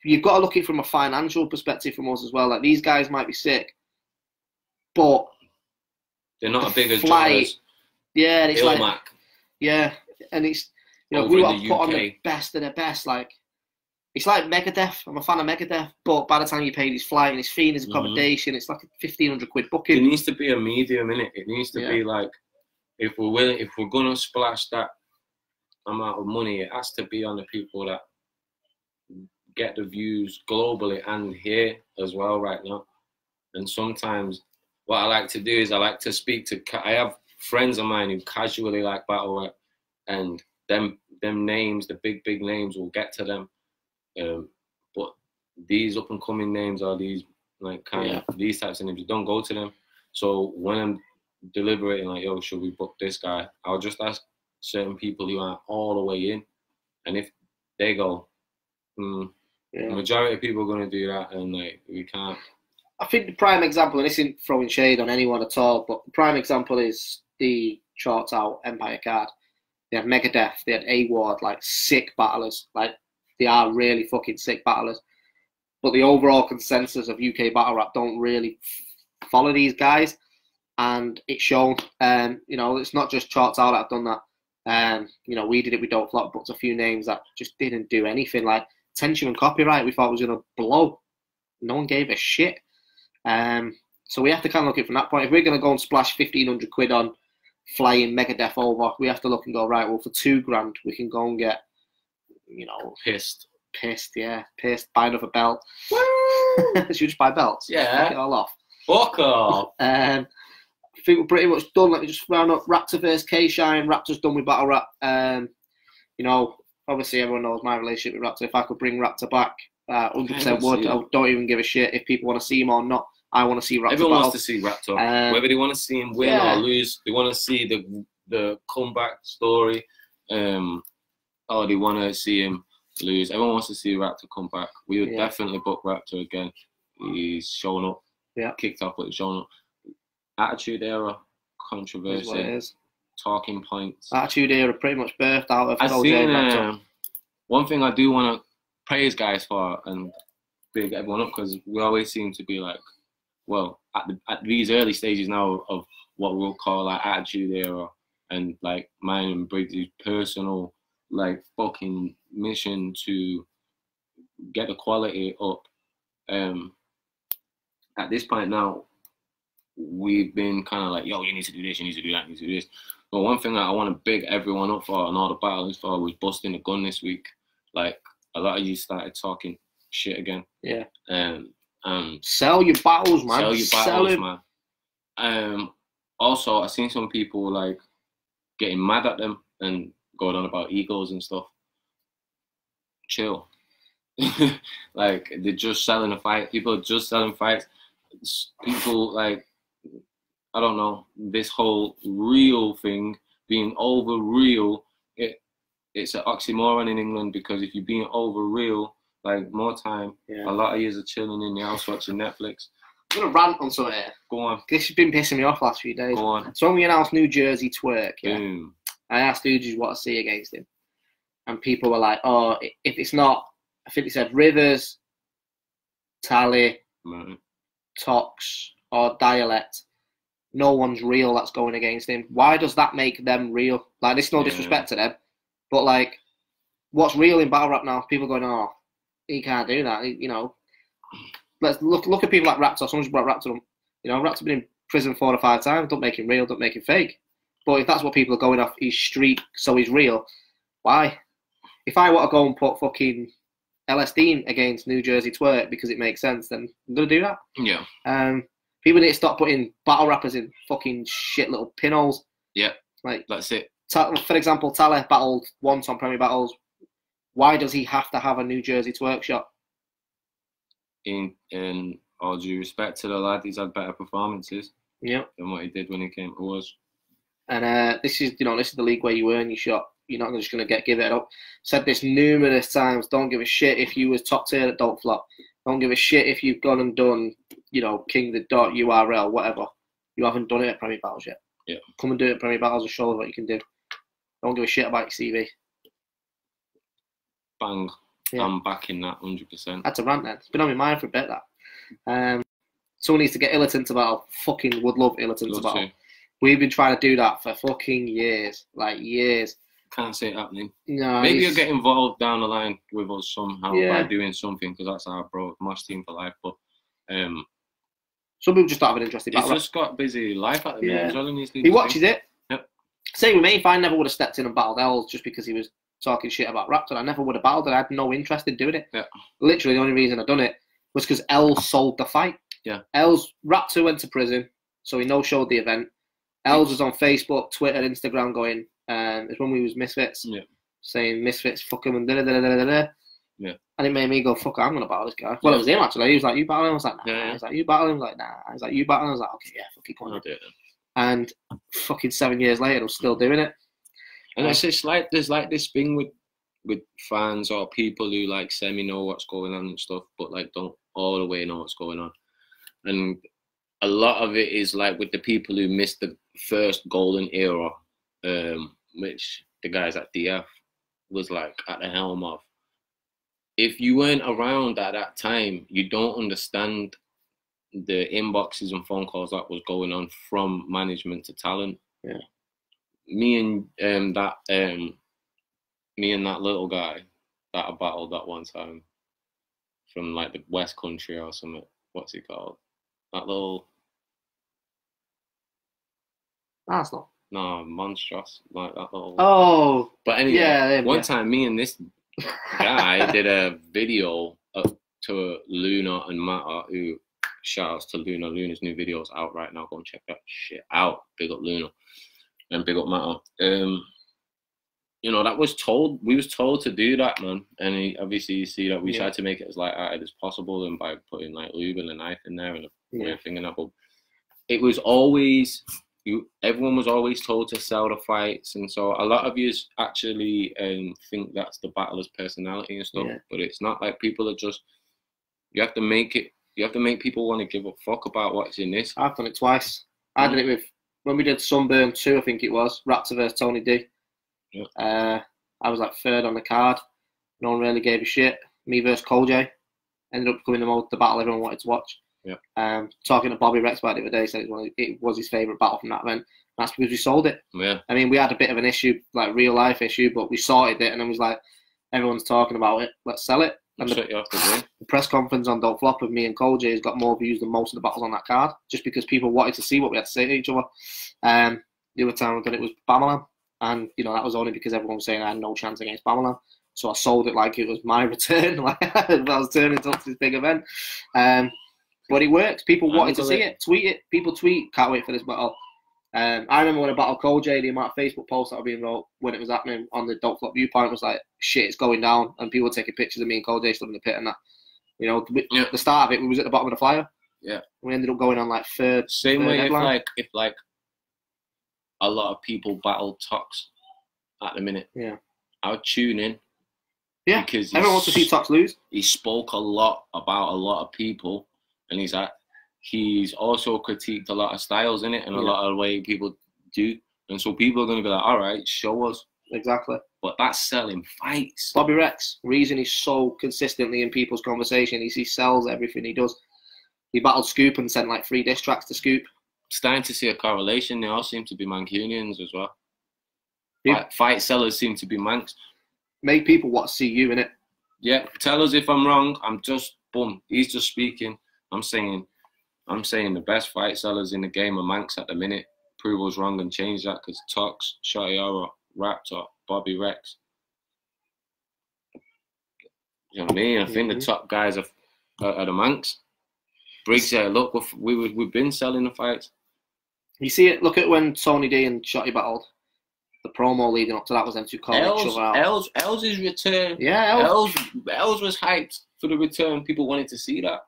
you've got to look at it from a financial perspective from us as well. Like, these guys might be sick, but they're not as big as flight. Yeah, and it's Ilmac. like, yeah, and it's, you know, Over we in want the to put on UK. the best of the best. Like, it's like Megadeth. I'm a fan of Megadeth, but by the time you pay his flight and his fee and his accommodation, it's like a £1,500 booking. It needs to be a medium, innit? It needs to be like, if we're gonna splash that amount of money, it has to be on the people that get the views globally and here as well right now. And sometimes what I like to do is I like to speak to, I have friends of mine who casually like battle rap, and them names, the big names, will get to them. But these up and coming names or these like kind of these types of interviews. Don't go to them. So when I'm deliberating, like, yo, should we book this guy? I'll just ask certain people who aren't all the way in, and if they go, the majority of people are going to do that, and like we can't. I think the prime example, and this isn't throwing shade on anyone at all, but the prime example is the Shorts Out Empire card. They had Megadeth, they had A-Ward, like sick battlers. Like, they are really fucking sick battlers. But the overall consensus of UK battle rap don't really follow these guys. And it's shown, you know, it's not just Shorts Out that have done that. You know, we did it with Don't Flop, but a few names that just didn't do anything. Like, Tension and Copyright, we thought was going to blow. No one gave a shit. So we have to kind of look at it from that point. If we're going to go and splash 1,500 quid on flying Megadeth over, we have to look and go, right, well, for $2,000, we can go and get, you know... Pissed, buy another belt. Should we just buy belts? Yeah. Fuck it all off. Fuck off. I think we're pretty much done. Let me just round up Raptor vs. K-Shine. Raptor's done with battle rap. You know, obviously everyone knows my relationship with Raptor. If I could bring Raptor back, 100% would. I don't even give a shit if people want to see him or not. I want to see Raptor. Everyone wants to see Raptor. Whether they want to see him win or lose, they want to see the comeback story, or they want to see him lose. Everyone wants to see Raptor come back. We would definitely book Raptor again. He's shown up. Yeah. Kicked off, but he's shown up. Attitude Era, controversy, talking points. Attitude Era pretty much birthed out of I've seen one thing I do want to praise guys for and big everyone up, because we always seem to be like, well, at these early stages now of what we'll call like Attitude Era, and like mine and Briggs' personal like fucking mission to get the quality up. At this point now, we've been kind of like, yo, you need to do this, you need to do that, you need to do this. But one thing that I want to big everyone up for and all the battles for was busting the gun this week. Like, a lot of you started talking shit again. Yeah. Sell your battles, man. Sell your battles, man. Also, I've seen some people like getting mad at them and going on about egos and stuff. Chill. Like, they're just selling a fight. People are just selling fights. People like, I don't know, this whole real thing being over real. It's an oxymoron in England, because if you're being over real, like more time, a lot of years are chilling in the house watching Netflix. I'm going to rant on something here. Go on. This has been pissing me off last few days. Go on. So when we announced New Jersey Twerk, Boom. I asked Uji's what to see against him. And people were like, oh, if it's not, I think they said Rivers, Tally, Tox, or Dialect, no one's real that's going against him. Why does that make them real? Like, there's no disrespect to them. But, like, what's real in battle rap now? People going, oh, he can't do that. You know, let's look at people like Raptor. Someone's brought Raptor up. You know, Raptor's been in prison 4 or 5 times. Don't make him real. Don't make him fake. But if that's what people are going off, he's street, so he's real. Why? If I want to go and put fucking LSD against New Jersey Twerk because it makes sense, then I'm going to do that. Yeah. People need to stop putting battle rappers in fucking shit little pinholes. Yeah. Like, that's it. For example, Tally battled once on Premier Battles. Why does he have to have a New Jersey Twerk shot? In all due respect to the lad, he's had better performances than what he did when he came to us. And this is the league where you earn your shot. You're not just going to give it up. Said this numerous times. Don't give a shit if you was top tier at Don't Flop. Don't give a shit if you've gone and done, you know, King the Dot, URL, whatever. You haven't done it at Premier Battles yet. Yeah. Come and do it at Premier Battles and show us what you can do. Don't give a shit about your CV. Bang. Yeah. I'm backing that 100%. That's a rant then. It's been on my mind for a bit, that. Someone needs to get Illiton to battle. Fucking would love Illiton to battle. We've been trying to do that for fucking years. Like, years. Can't see it happening. No. Maybe you'll get involved down the line with us somehow by doing something, because that's our bro, Mosh Team for life. But some people just don't have an interest in battle. He's just got busy life at the minute. He watches it. Yep. Say with me, if I never would have stepped in and battled Els just because he was talking shit about Raptor, I never would have battled it. I had no interest in doing it. Yeah. Literally, the only reason I done it was because Els sold the fight. Yeah. Raptor went to prison, so he no-showed the event. Els was on Facebook, Twitter, Instagram going, it's when we was Misfits, saying Misfits, fuck them, and da-da-da-da-da-da. Yeah. And it made me go, fuck, I'm going to battle this guy. Well, it was him, actually. He was like, you battle him? I was like, nah. Yeah. He's like, you battle him? I was like, nah. He's like, you battle him? I was like, okay, yeah, fuck it, come on. I'll do it then. And fucking 7 years later, I'm still doing it. And it's just like, there's like this thing with fans or people who like semi-know what's going on and stuff, but like don't all the way know what's going on. And a lot of it is like with the people who missed the first golden era, which the guys at DF was like at the helm of. If you weren't around at that time, you don't understand the inboxes and phone calls that was going on from management to talent. Yeah. Me and that little guy that I battled that one time from like the West Country or something. What's he called? That little. That's not. No, monstrous, like that little. Oh. But anyway, yeah, one time me and this guy did a video to Luna and Matter, who shout outs to Luna. Luna's new video's out right now. Go and check that shit out. Big up Luna and big up Matter. You know, that was told. We was told to do that, man. And obviously, you see that we tried to make it as light-hearted as possible, and by putting like lube and a knife in there and a weird thing in that. But it was always. Everyone was always told to sell the fights, and so a lot of you actually think that's the battler's personality and stuff, but it's not. Like, people are just, you have to make people want to give a fuck about what's in this. I've done it twice. I did it with, when we did Sunburn 2, I think it was, Raptor versus Tony D. I was like third on the card. No one really gave a shit. Me versus Cole J ended up becoming the battle everyone wanted to watch. Talking to Bobby Rex about it the other day, said it was his favourite battle from that event. That's because we sold it. I mean, we had a bit of an issue, like real life issue, but we sorted it, and it was like, everyone's talking about it, let's sell it. And the press conference on Don't Flop with me and Cole J has got more views than most of the battles on that card, just because people wanted to see what we had to say to each other. The other time that it was Bamalam, and you know, that was only because everyone was saying I had no chance against Bamalam. So I sold it like it was my return, like I was turning up to this big event. But it works. People wanted to see it. Tweet it. People tweet, can't wait for this battle. I remember when I battled Cole J, the amount of Facebook posts that were being wrote when it was happening on the Don't Flop viewpoint was like, shit, it's going down. And people were taking pictures of me and Cole J stood in the pit and that. You know, the start of it, we was at the bottom of the flyer. Yeah. We ended up going on like third. Same way if a lot of people battle Tox at the minute. Yeah. I would tune in. Yeah. Because everyone wants to see Tox lose. He spoke a lot about a lot of people. And he's also critiqued a lot of styles in it and a lot of the way people do. And so people are going to be like, all right, show us. Exactly. But that's selling fights. Bobby Rex, reason he's so consistently in people's conversation is he sells everything he does. He battled Scoop and sent like 3 diss tracks to Scoop. Starting to see a correlation. They all seem to be Mancunians as well. Yeah. Fight sellers seem to be Mancs. Make people want to see you in it. Yeah. Tell us if I'm wrong. Boom. He's just speaking. I'm saying the best fight sellers in the game are Mancs at the minute. Prove us wrong and change that, because Tox, Shotty Horroh, Raptor, Bobby Rex. You know what I mean? I think the top guys are the Mancs. Briggz, look, we've been selling the fights. You see it. Look at when Tony D and Shotty battled. The promo leading up to that was them two calling each other out. Els' return. Yeah, Els was hyped for the return. People wanted to see that.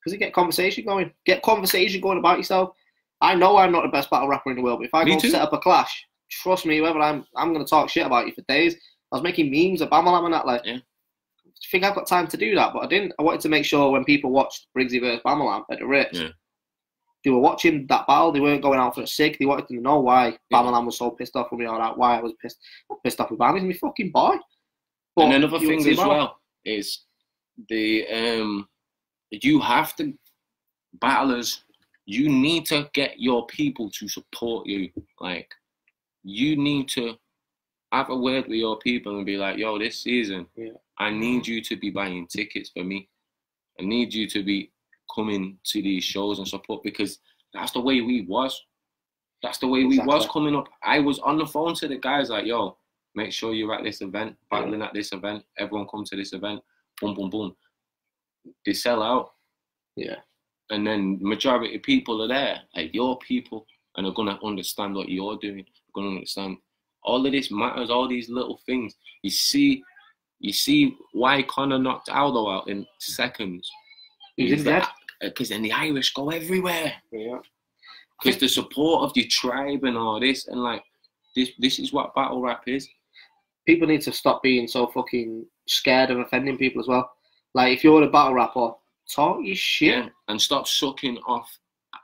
Because you get conversation going. Get conversation going about yourself. I know I'm not the best battle rapper in the world, but if I go set up a clash, trust me, whoever I'm going to talk shit about you for days. I was making memes of Bamalam and that. Like, I think I've got time to do that, but I didn't. I wanted to make sure when people watched Briggz versus Bamalam at the Ritz, they were watching that battle. They weren't going out for a sig. They wanted to know why Bamalam was so pissed off with me, or that, why I was pissed off with Bamalam. He's my fucking boy. But and another thing as well is you have to, battlers, you need to get your people to support you. Like, you need to have a word with your people and be like, yo, this season, I need you to be buying tickets for me. I need you to be coming to these shows and support, because that's the way we was. That's the way we was coming up. I was on the phone to the guys like, yo, make sure you're at this event, battling at this event. Everyone come to this event. Boom, boom, boom. They sell out. Yeah. And then majority of people are there, like your people, and are going to understand what you're doing. They're going to understand all of this matters, all these little things. You see You see why Conor knocked Aldo out in seconds. He's dead. Because then the Irish go everywhere. Yeah. Because the support of your tribe and all this, and like this is what battle rap is. People need to stop being so fucking scared of offending people as well. Like, if you're a battle rapper, talk your shit. Yeah, and stop sucking off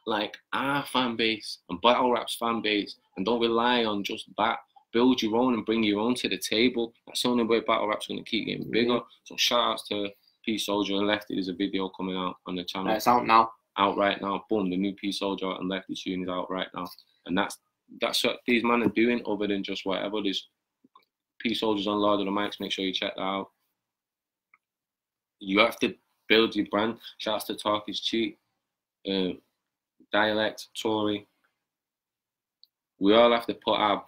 like our fan base and battle rap's fan base, and don't rely on just that. Build your own and bring your own to the table. That's the only way battle rap's going to keep getting bigger. So shout outs to P Soldier and Lefty. There's a video coming out on the channel. It's out now. Out right now. Boom, the new P Soldier and Lefty tune is out right now. And that's what these men are doing, other than just whatever. There's P Soldiers on Lord of the Mics. Make sure you check that out. You have to build your brand. Shouts to Talk is Cheap, Dialect, Tory. We all have to put our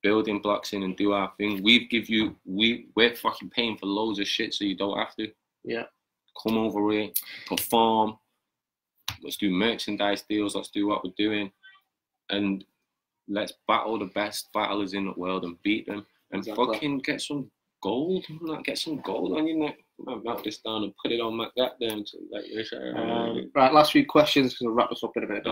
building blocks in and do our thing. We're fucking paying for loads of shit, so you don't have to. Yeah. Come over here, perform. Let's do merchandise deals. Let's do what we're doing, and let's battle the best battlers in the world and beat them, and fucking get some gold. Get some gold on your neck. I melt this down and put it on my goddamn like this. Right, last few questions because we'll wrap this up in a minute.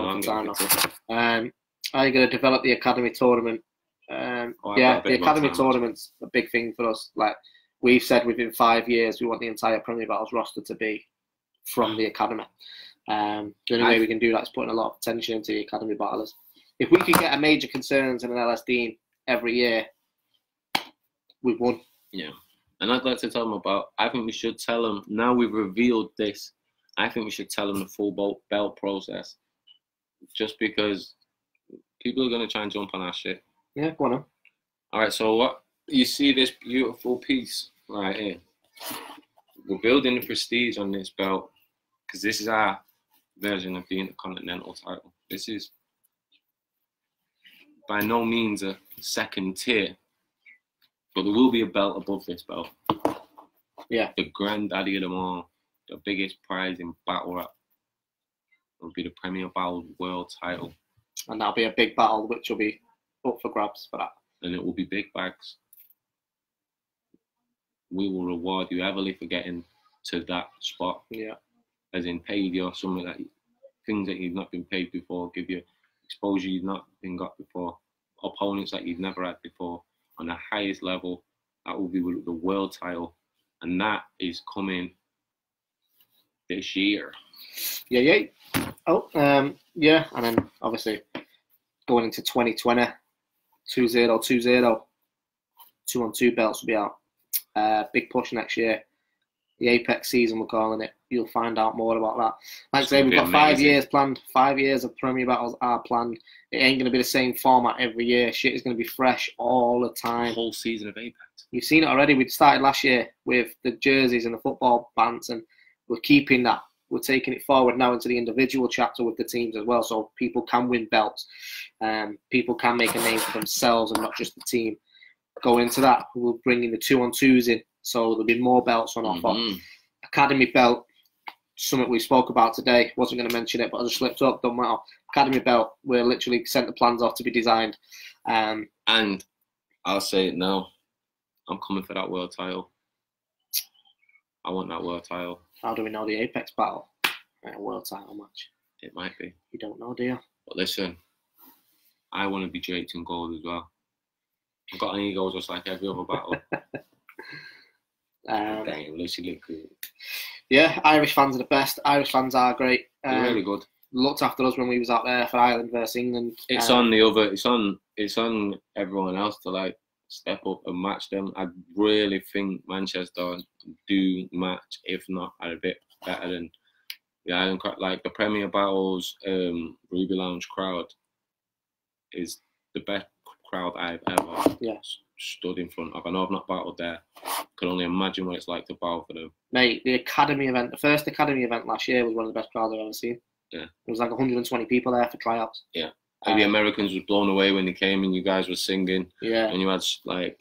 Are you going to develop the academy tournament? Yeah, the academy tournament's a big thing for us. Like we've said, within 5 years, we want the entire Premier Battles roster to be from the academy. The only way we can do that is putting a lot of attention into the academy battlers. If we could get a major concerns and an LSD every year, we've won. Yeah. And I'd like to tell them about, I think we should tell them, now we've revealed this, I think we should tell them the full belt process. Just because people are going to try and jump on our shit. Yeah, go on. All right, so what you see this beautiful piece right here. We're building the prestige on this belt because this is our version of the Intercontinental title. This is by no means a second tier, but there will be a belt above this belt. Yeah. The granddaddy of them all, the biggest prize in battle rap. It will be the Premier Battle World title. And that'll be a big battle, which will be up for grabs for that. And it will be big bags. We will reward you heavily for getting to that spot. Yeah. As in paid you something that things that you've not been paid before, give you exposure you've not been got before, opponents that you've never had before on the highest level. That will be the world title. And that is coming this year. Yeah. Oh, yeah. And then obviously going into 2020, 2-0, 2-on-2 belts will be out. Big push next year. The Apex season, we're calling it. You'll find out more about that. Like I say, we've got 5 years planned. 5 years of Premier Battles are planned. It ain't going to be the same format every year. Shit is going to be fresh all the time. The whole season of Apex. You've seen it already. We started last year with the jerseys and the football bands, and we're keeping that. We're taking it forward now into the individual chapter with the teams as well, so people can win belts. People can make a name for themselves and not just the team. Going into that, we're bringing the 2-on-2s in, so there'll be more belts on offer. Academy belt, something we spoke about today. Wasn't going to mention it, but I just slipped up. Don't matter. Academy belt, we're literally sent the plans off to be designed. And I'll say it now. I'm coming for that world title. I want that world title. How do we know the Apex battle? A world title match. It might be. You don't know, do you? But listen, I want to be draped in gold as well. I've got an ego just like every other battle. Damn, Lucy look cool. Yeah, Irish fans are the best. Irish fans are great. They're really good. Looked after us when we was out there for Ireland versus England. It's on the other. It's on everyone else to like step up and match them. I really think Manchester do match, if not a bit better than the Ireland crowd. Like the Premier Battles, Ruby Lounge crowd is the best crowd I've ever stood in front of. I know I've not battled there. Can only imagine what it's like to battle for them. Mate, the Academy event, the first Academy event last year was one of the best crowds I've ever seen. Yeah. There was like 120 people there for tryouts. Yeah. And the Americans was blown away when they came and you guys were singing. Yeah. And you had like,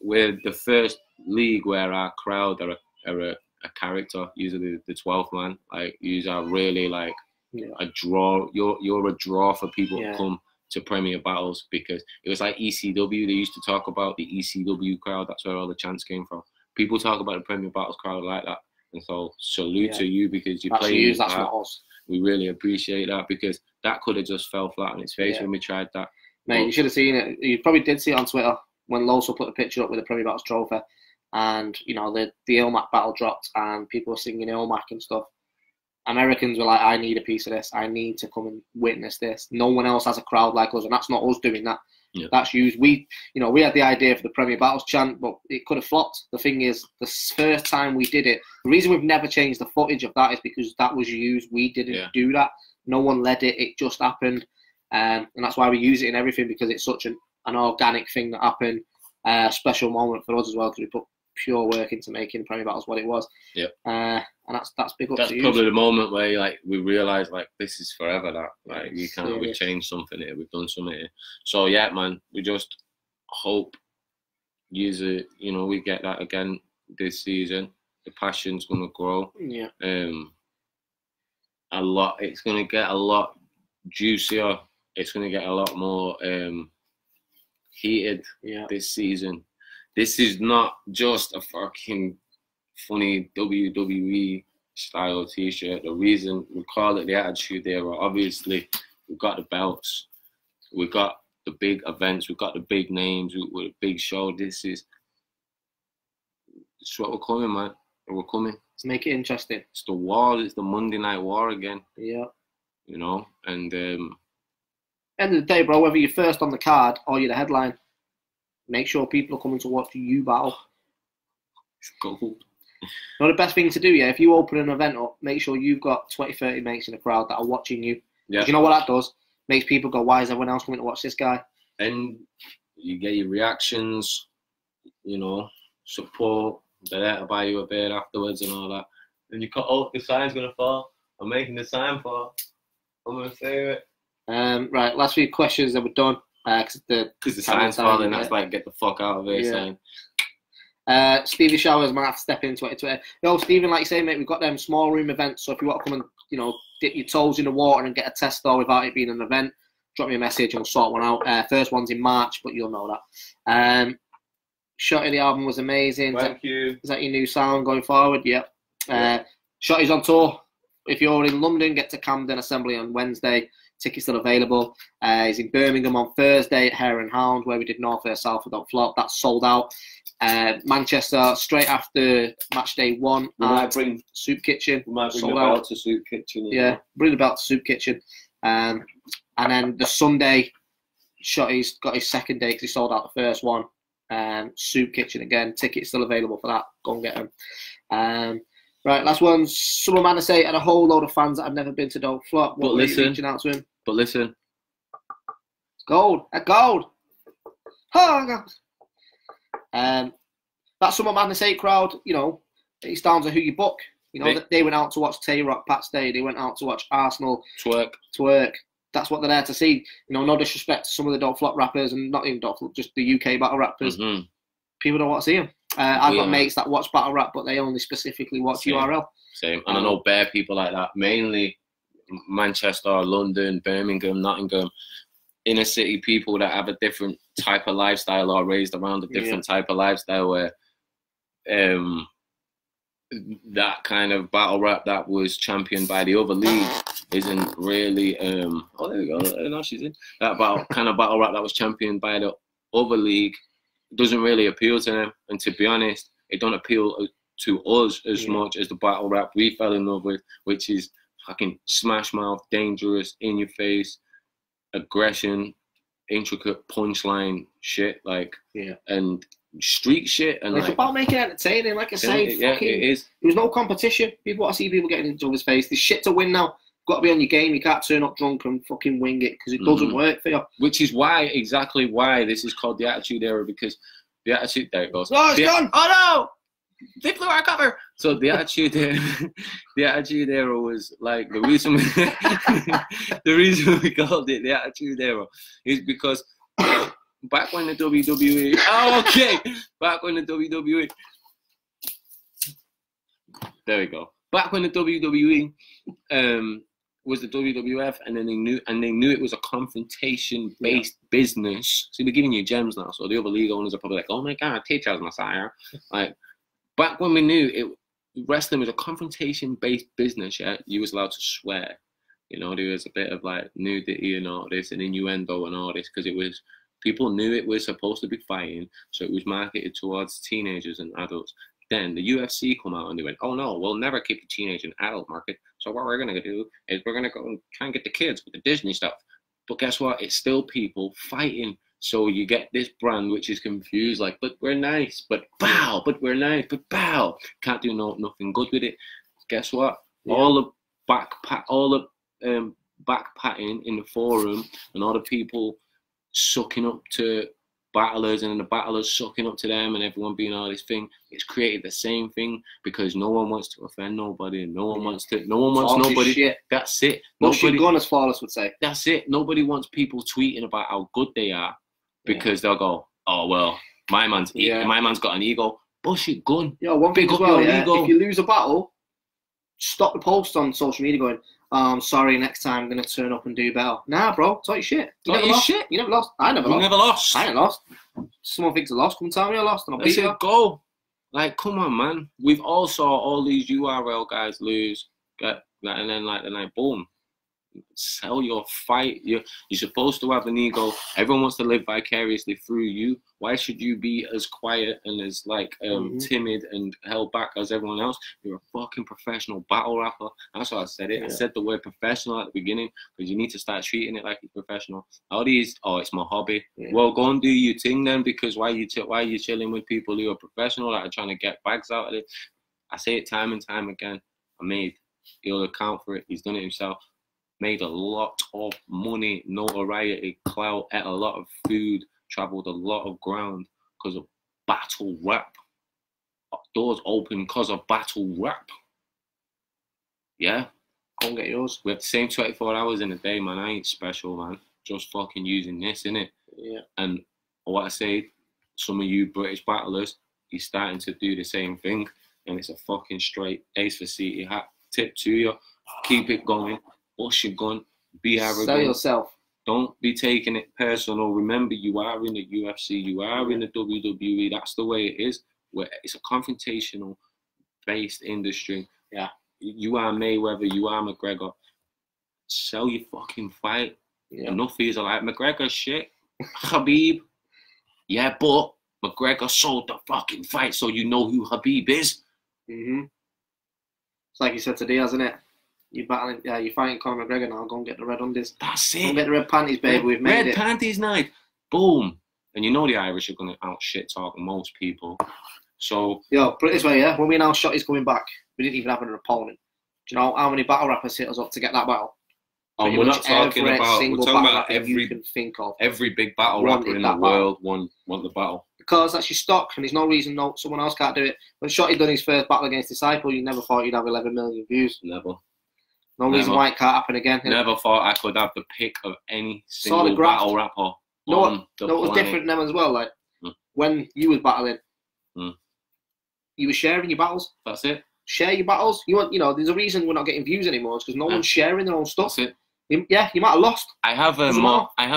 we're the first league where our crowd are a character, usually the 12th man. Like, you are really like a draw. You're a draw for people to come to Premier Battles, because it was like ECW. They used to talk about the ECW crowd. That's where all the chants came from. People talk about the Premier Battles crowd like that. And so salute to you, because you played that's not us. We really appreciate that, because that could have just fell flat on its face when we tried that. Mate, you should have seen it. You probably did see it on Twitter when Loso put a picture up with the Premier Battles trophy, and you know the Ilmac battle dropped, and people were singing Ilmac and stuff. Americans were like, I need a piece of this. I need to come and witness this. No one else has a crowd like us, and that's not us doing that. Yeah. That's used. We had the idea for the Premier Battles chant, but it could have flopped. The thing is, the first time we did it, the reason we've never changed the footage of that is because that was used. We didn't do that. No one led it. It just happened. And that's why we use it in everything, because it's such an organic thing that happened. Special moment for us as well, because we put pure work into making Premier Battles what it was. Yeah. And that's big up That's to you. probably the moment where we realised this is forever. That we've changed something here. We've done something here. So yeah, man, we just hope we get that again this season. The passion's gonna grow. Yeah. It's gonna get a lot juicier. It's gonna get a lot more heated this season. This is not just a fucking funny WWE style t-shirt. The reason we call it the Attitude Era, obviously, we've got the belts, we've got the big events, we've got the big names, with a big show. This is what we're coming, man. We're coming. Let's make it interesting. It's the war. It's the Monday Night War again. Yeah. And end of the day, bro, whether you're first on the card or you're the headline, make sure people are coming to watch you battle. It's gold. The best thing to do, if you open an event up, make sure you've got 20, 30 mates in the crowd that are watching you. Yeah. You know what that does? Makes people go, why is everyone else coming to watch this guy? And you get your reactions, support. They're there to buy you a beer afterwards and all that. And you cut, the sign's going to fall. I'm making the sign fall. I'm going to save it. Right, last few questions that we're done. Because the sign's falling, that's get the fuck out of here, sign. Stevie Showers might have to step into it. Yo, Stephen, like you say, mate, we've got them small room events. So if you want to come and, dip your toes in the water and get a test store without it being an event, drop me a message and we'll sort one out. First one's in March, but you'll know that. Shotty, the album was amazing. Thank you. Is that your new sound going forward? Yep. Shotty's on tour. If you're in London, get to Camden Assembly on Wednesday. Tickets still available. He's in Birmingham on Thursday at Hare and Hound, where we did North vs South for Don't Flop. That's sold out. Manchester, straight after match day 1. We might bring Soup Kitchen. We might bring the belt to Soup Kitchen. Yeah, bring the belt to Soup Kitchen. And then the Sunday, Shotty's got his second day because he sold out the first one. Soup Kitchen again. Tickets still available for that. Go and get them. Right, last one. Summer Manasay had a whole load of fans that have never been to Don't Flop. What were you reaching out to him? But listen. It's gold. Gold. Oh, God. That Summer Manasay crowd, it's down to who you book. They went out to watch Tay-Rock, Pat Stay. They went out to watch Arsenal. Twerk. That's what they're there to see. No disrespect to some of the Don't Flop rappers, and not even Don't Flop, just the UK battle rappers. Mm-hmm. People don't want to see them. I've got mates that watch battle rap, but they only specifically watch URL. Same. And I know bare people like that, mainly Manchester, London, Birmingham, Nottingham, inner city people that have a different type of lifestyle or raised around a different type of lifestyle where that kind of battle rap that was championed by the other league isn't really there we go. Now she's in. That kind of battle rap that was championed by the other league doesn't really appeal to them, and to be honest, it don't appeal to us as much as the battle rap we fell in love with, which is fucking smash mouth, dangerous, in your face, aggression, intricate punchline shit, and street shit, and it's about making it entertaining. Like I say, it is. There's no competition. People want to see people getting into each other's face. There's shit to win now. Got to be on your game. You can't turn up drunk and fucking wing it because it doesn't work for you. Which is exactly why this is called the Attitude Era, because the Attitude, there it goes. Oh, it's gone. Oh no! They blew our cover. So the Attitude Era was the reason we called it the Attitude Era is because back when the WWE, back when the WWE, there we go. Back when the WWE was the WWF, and then they knew it was a confrontation-based business. See, we're giving you gems now, so the other league owners are probably like, "Oh my God, Teacher's Messiah!" Like back when we knew wrestling was a confrontation-based business. Yeah, you was allowed to swear. You know, there was a bit of like nudity and all this, and innuendo and all this, because it was people knew it was supposed to be fighting, so it was marketed towards teenagers and adults. Then the UFC come out and they went, "Oh no, we'll never keep the teenage and adult market. So what we're gonna do is we're gonna go and try and get the kids with the Disney stuff." But guess what? It's still people fighting. So you get this brand which is confused, like, "But we're nice, but bow, but we're nice, but bow." Can't do nothing good with it. Guess what? Yeah. All the back patting in the forum and all the people sucking up to battlers and the battlers sucking up to them and everyone being all this thing, it's created the same thing because no one wants to offend nobody. No one wants nobody. Shit. That's it. Nobody gone, as Flawless would say. That's it. Nobody wants people tweeting about how good they are because they'll go, "Oh well, my man's got an ego." Bullshit gun. Yeah, one thing as well, if you lose a battle, stop the post on social media going, "Sorry, next time I'm going to turn up and do better." Nah, bro, talk your shit. You never lost. You never lost. I never lost. I ain't lost. Someone thinks I lost. Come tell me I lost and I'll beat you. Go. Like, come on, man. We've all saw all these URL guys lose, and then boom. Sell your fight. You're supposed to have an ego. Everyone wants to live vicariously through you. Why should you be as quiet and as like timid and held back as everyone else? You're a fucking professional battle rapper. That's why I said it. I said the word professional at the beginning because you need to start treating it like you're professional. All these, it's my hobby. Well, go and do your thing then, because why are you chilling with people who are professional that are trying to get bags out of it? I say it time and time again. He'll account for it. He's done it himself. Made a lot of money, notoriety, clout, ate a lot of food, traveled a lot of ground because of battle rap. Doors open because of battle rap. Yeah? Go and get yours. We have the same 24 hours in a day, man. I ain't special, man. Just fucking using this, innit? Yeah. And what I say, some of you British battlers, you're starting to do the same thing. And it's a fucking straight ace for CT hat tip to you. Keep it going. Bust your gun, be arrogant. Sell yourself. Don't be taking it personal. Remember, you are in the UFC, you are in the WWE. That's the way it is. Where it's a confrontational based industry. Yeah. You are Mayweather, you are McGregor. Sell your fucking fight. Yeah. Enough of you are like, McGregor shit. Khabib. Yeah, but McGregor sold the fucking fight, so you know who Khabib is. It's like you said today, hasn't it? You're battling, you're fighting Conor McGregor now. Go and get the red undies. That's it. Go and get the red panties, baby. We've made it. Red panties night. Boom. And you know the Irish are going to out shit talk most people. So. Yo, put it this way, when we announced Shotty's coming back, we didn't even have an opponent. Do you know how many battle rappers hit us up to get that battle? Oh, we're not talking about. We're talking about every you can think of. Every big battle rapper in the world want the battle. Because that's your stock, and there's no reason someone else can't do it. When Shotty done his first battle against Disciple, you never thought you'd have 11 million views. Never. No reason why it can't happen again. Never thought I could have the pick of any single battle rapper. No, it was different then as well. Like when you was battling, you were sharing your battles. That's it. Share your battles. There's a reason we're not getting views anymore. It's because no one's sharing their own stuff. That's it. You might have lost. I have more. I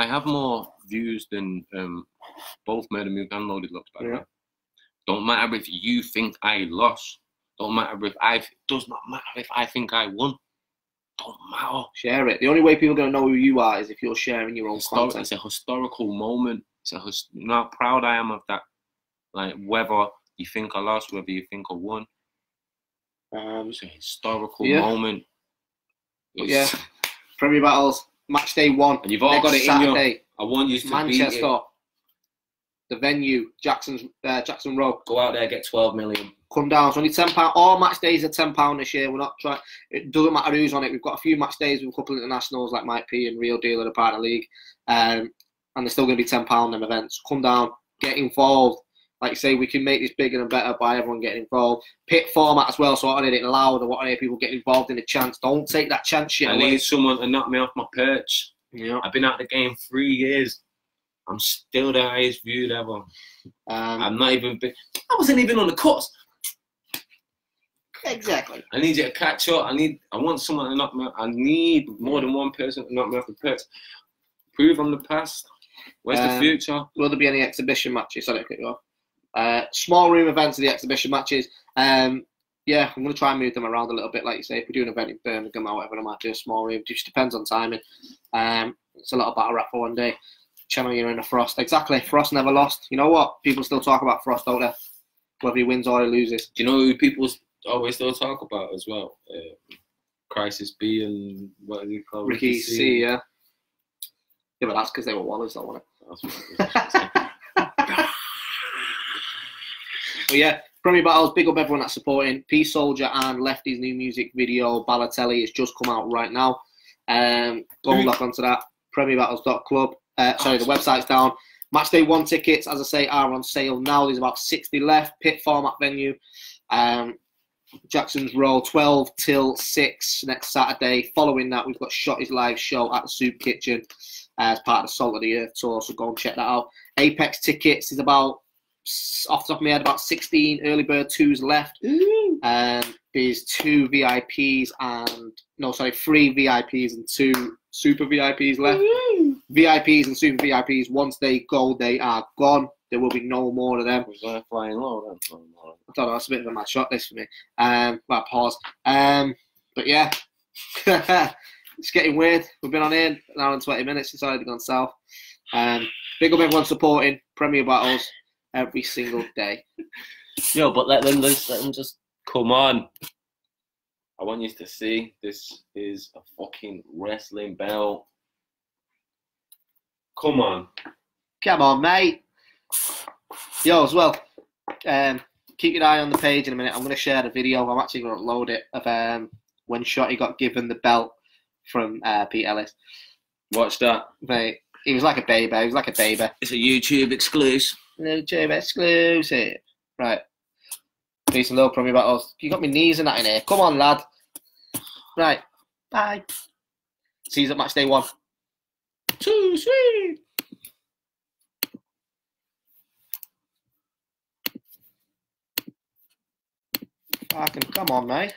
have more views than both Murder Move and Loaded Looks. By the way, don't matter if you think I lost. Don't matter does not matter if I think I won. Don't matter. Share it. The only way people are going to know who you are is if you're sharing your own content. It's a historical moment. How proud I am of that. Like, whether you think I lost, whether you think I won. It's a historical moment. Premier Battles, match day 1. And you've all got it Saturday, in I want you to Manchester. Beat it. The venue, Jackson Row. Go out there, get 12 million. Come down. It's only £10. All match days are £10 this year. We're not trying. It doesn't matter who's on it. We've got a few match days with a couple of internationals like Mike P and Real Deal at the partner league, and they're still going to be £10 them events. Come down, get involved. Like you say, we can make this bigger and better by everyone getting involved. Pit format as well, so I want it loud. I want to hear people get involved in the chance. Don't take that chance shit away. I need someone to knock me off my perch. Yeah. I've been out the game 3 years. I'm still the highest viewed ever. I'm not even. I wasn't even on the course. Exactly. I need you to catch up. I want someone to knock me out. I need more than one person to knock me off the perch. Prove I'm the past. Where's the future? Will there be any exhibition matches? Sorry to cut you off. Small room events are the exhibition matches. Yeah, I'm going to try and move them around a little bit. Like you say, if we do an event in Birmingham or whatever, I might do a small room. It just depends on timing. It's a little battle rap for one day. Channel you in a Frost. Exactly. Frost never lost. You know what? People still talk about Frost, don't they? Whether he wins or he loses. Do you know who people always still talk about as well? Crisis B and what is he called? Ricky C, yeah. Yeah, but that's because they were Wallers, though, wasn't it? But yeah, Premier Battles, big up everyone that's supporting. Peace Soldier and Lefty's new music video, Balotelli, has just come out right now. Go and look onto that. PremierBattles.club. Sorry, the website's down. Matchday 1 tickets, as I say, are on sale now. There's about 60 left. Pit format venue. Jackson's Row, 12 till 6 next Saturday. Following that, we've got Shotty's live show at the Soup Kitchen as part of the Salt of the Earth tour, so go and check that out. Apex tickets is about, off the top of my head, about 16 early bird 2s left. There's 2 VIPs and, no, sorry, 3 VIPs and 2 Super VIPs left. VIPs and Super VIPs, once they go, they are gone. There will be no more of them. Was I flying low? I don't know, that's a bit of a mad shot this for me. Well, pause. But yeah, it's getting weird. We've been on here an hour and 20 minutes. It's already gone south. Big up everyone supporting Premier Battles every single day. Yo, but let them just come on. I want you to see this is a fucking wrestling belt. Come on. Come on, mate. Yo, as well, keep your eye on the page in a minute. I'm going to share the video. I'm actually going to upload it of when Shotty got given the belt from Pete Ellis. Watch that. Mate, he was like a baby. He was like a baby. It's a YouTube exclusive. YouTube exclusive. Right. Peace and love, Premier Battles. You got my knees and that in here. Come on, lad. Right. Bye. See you at match day 1. Too sweet. Fucking come on, mate.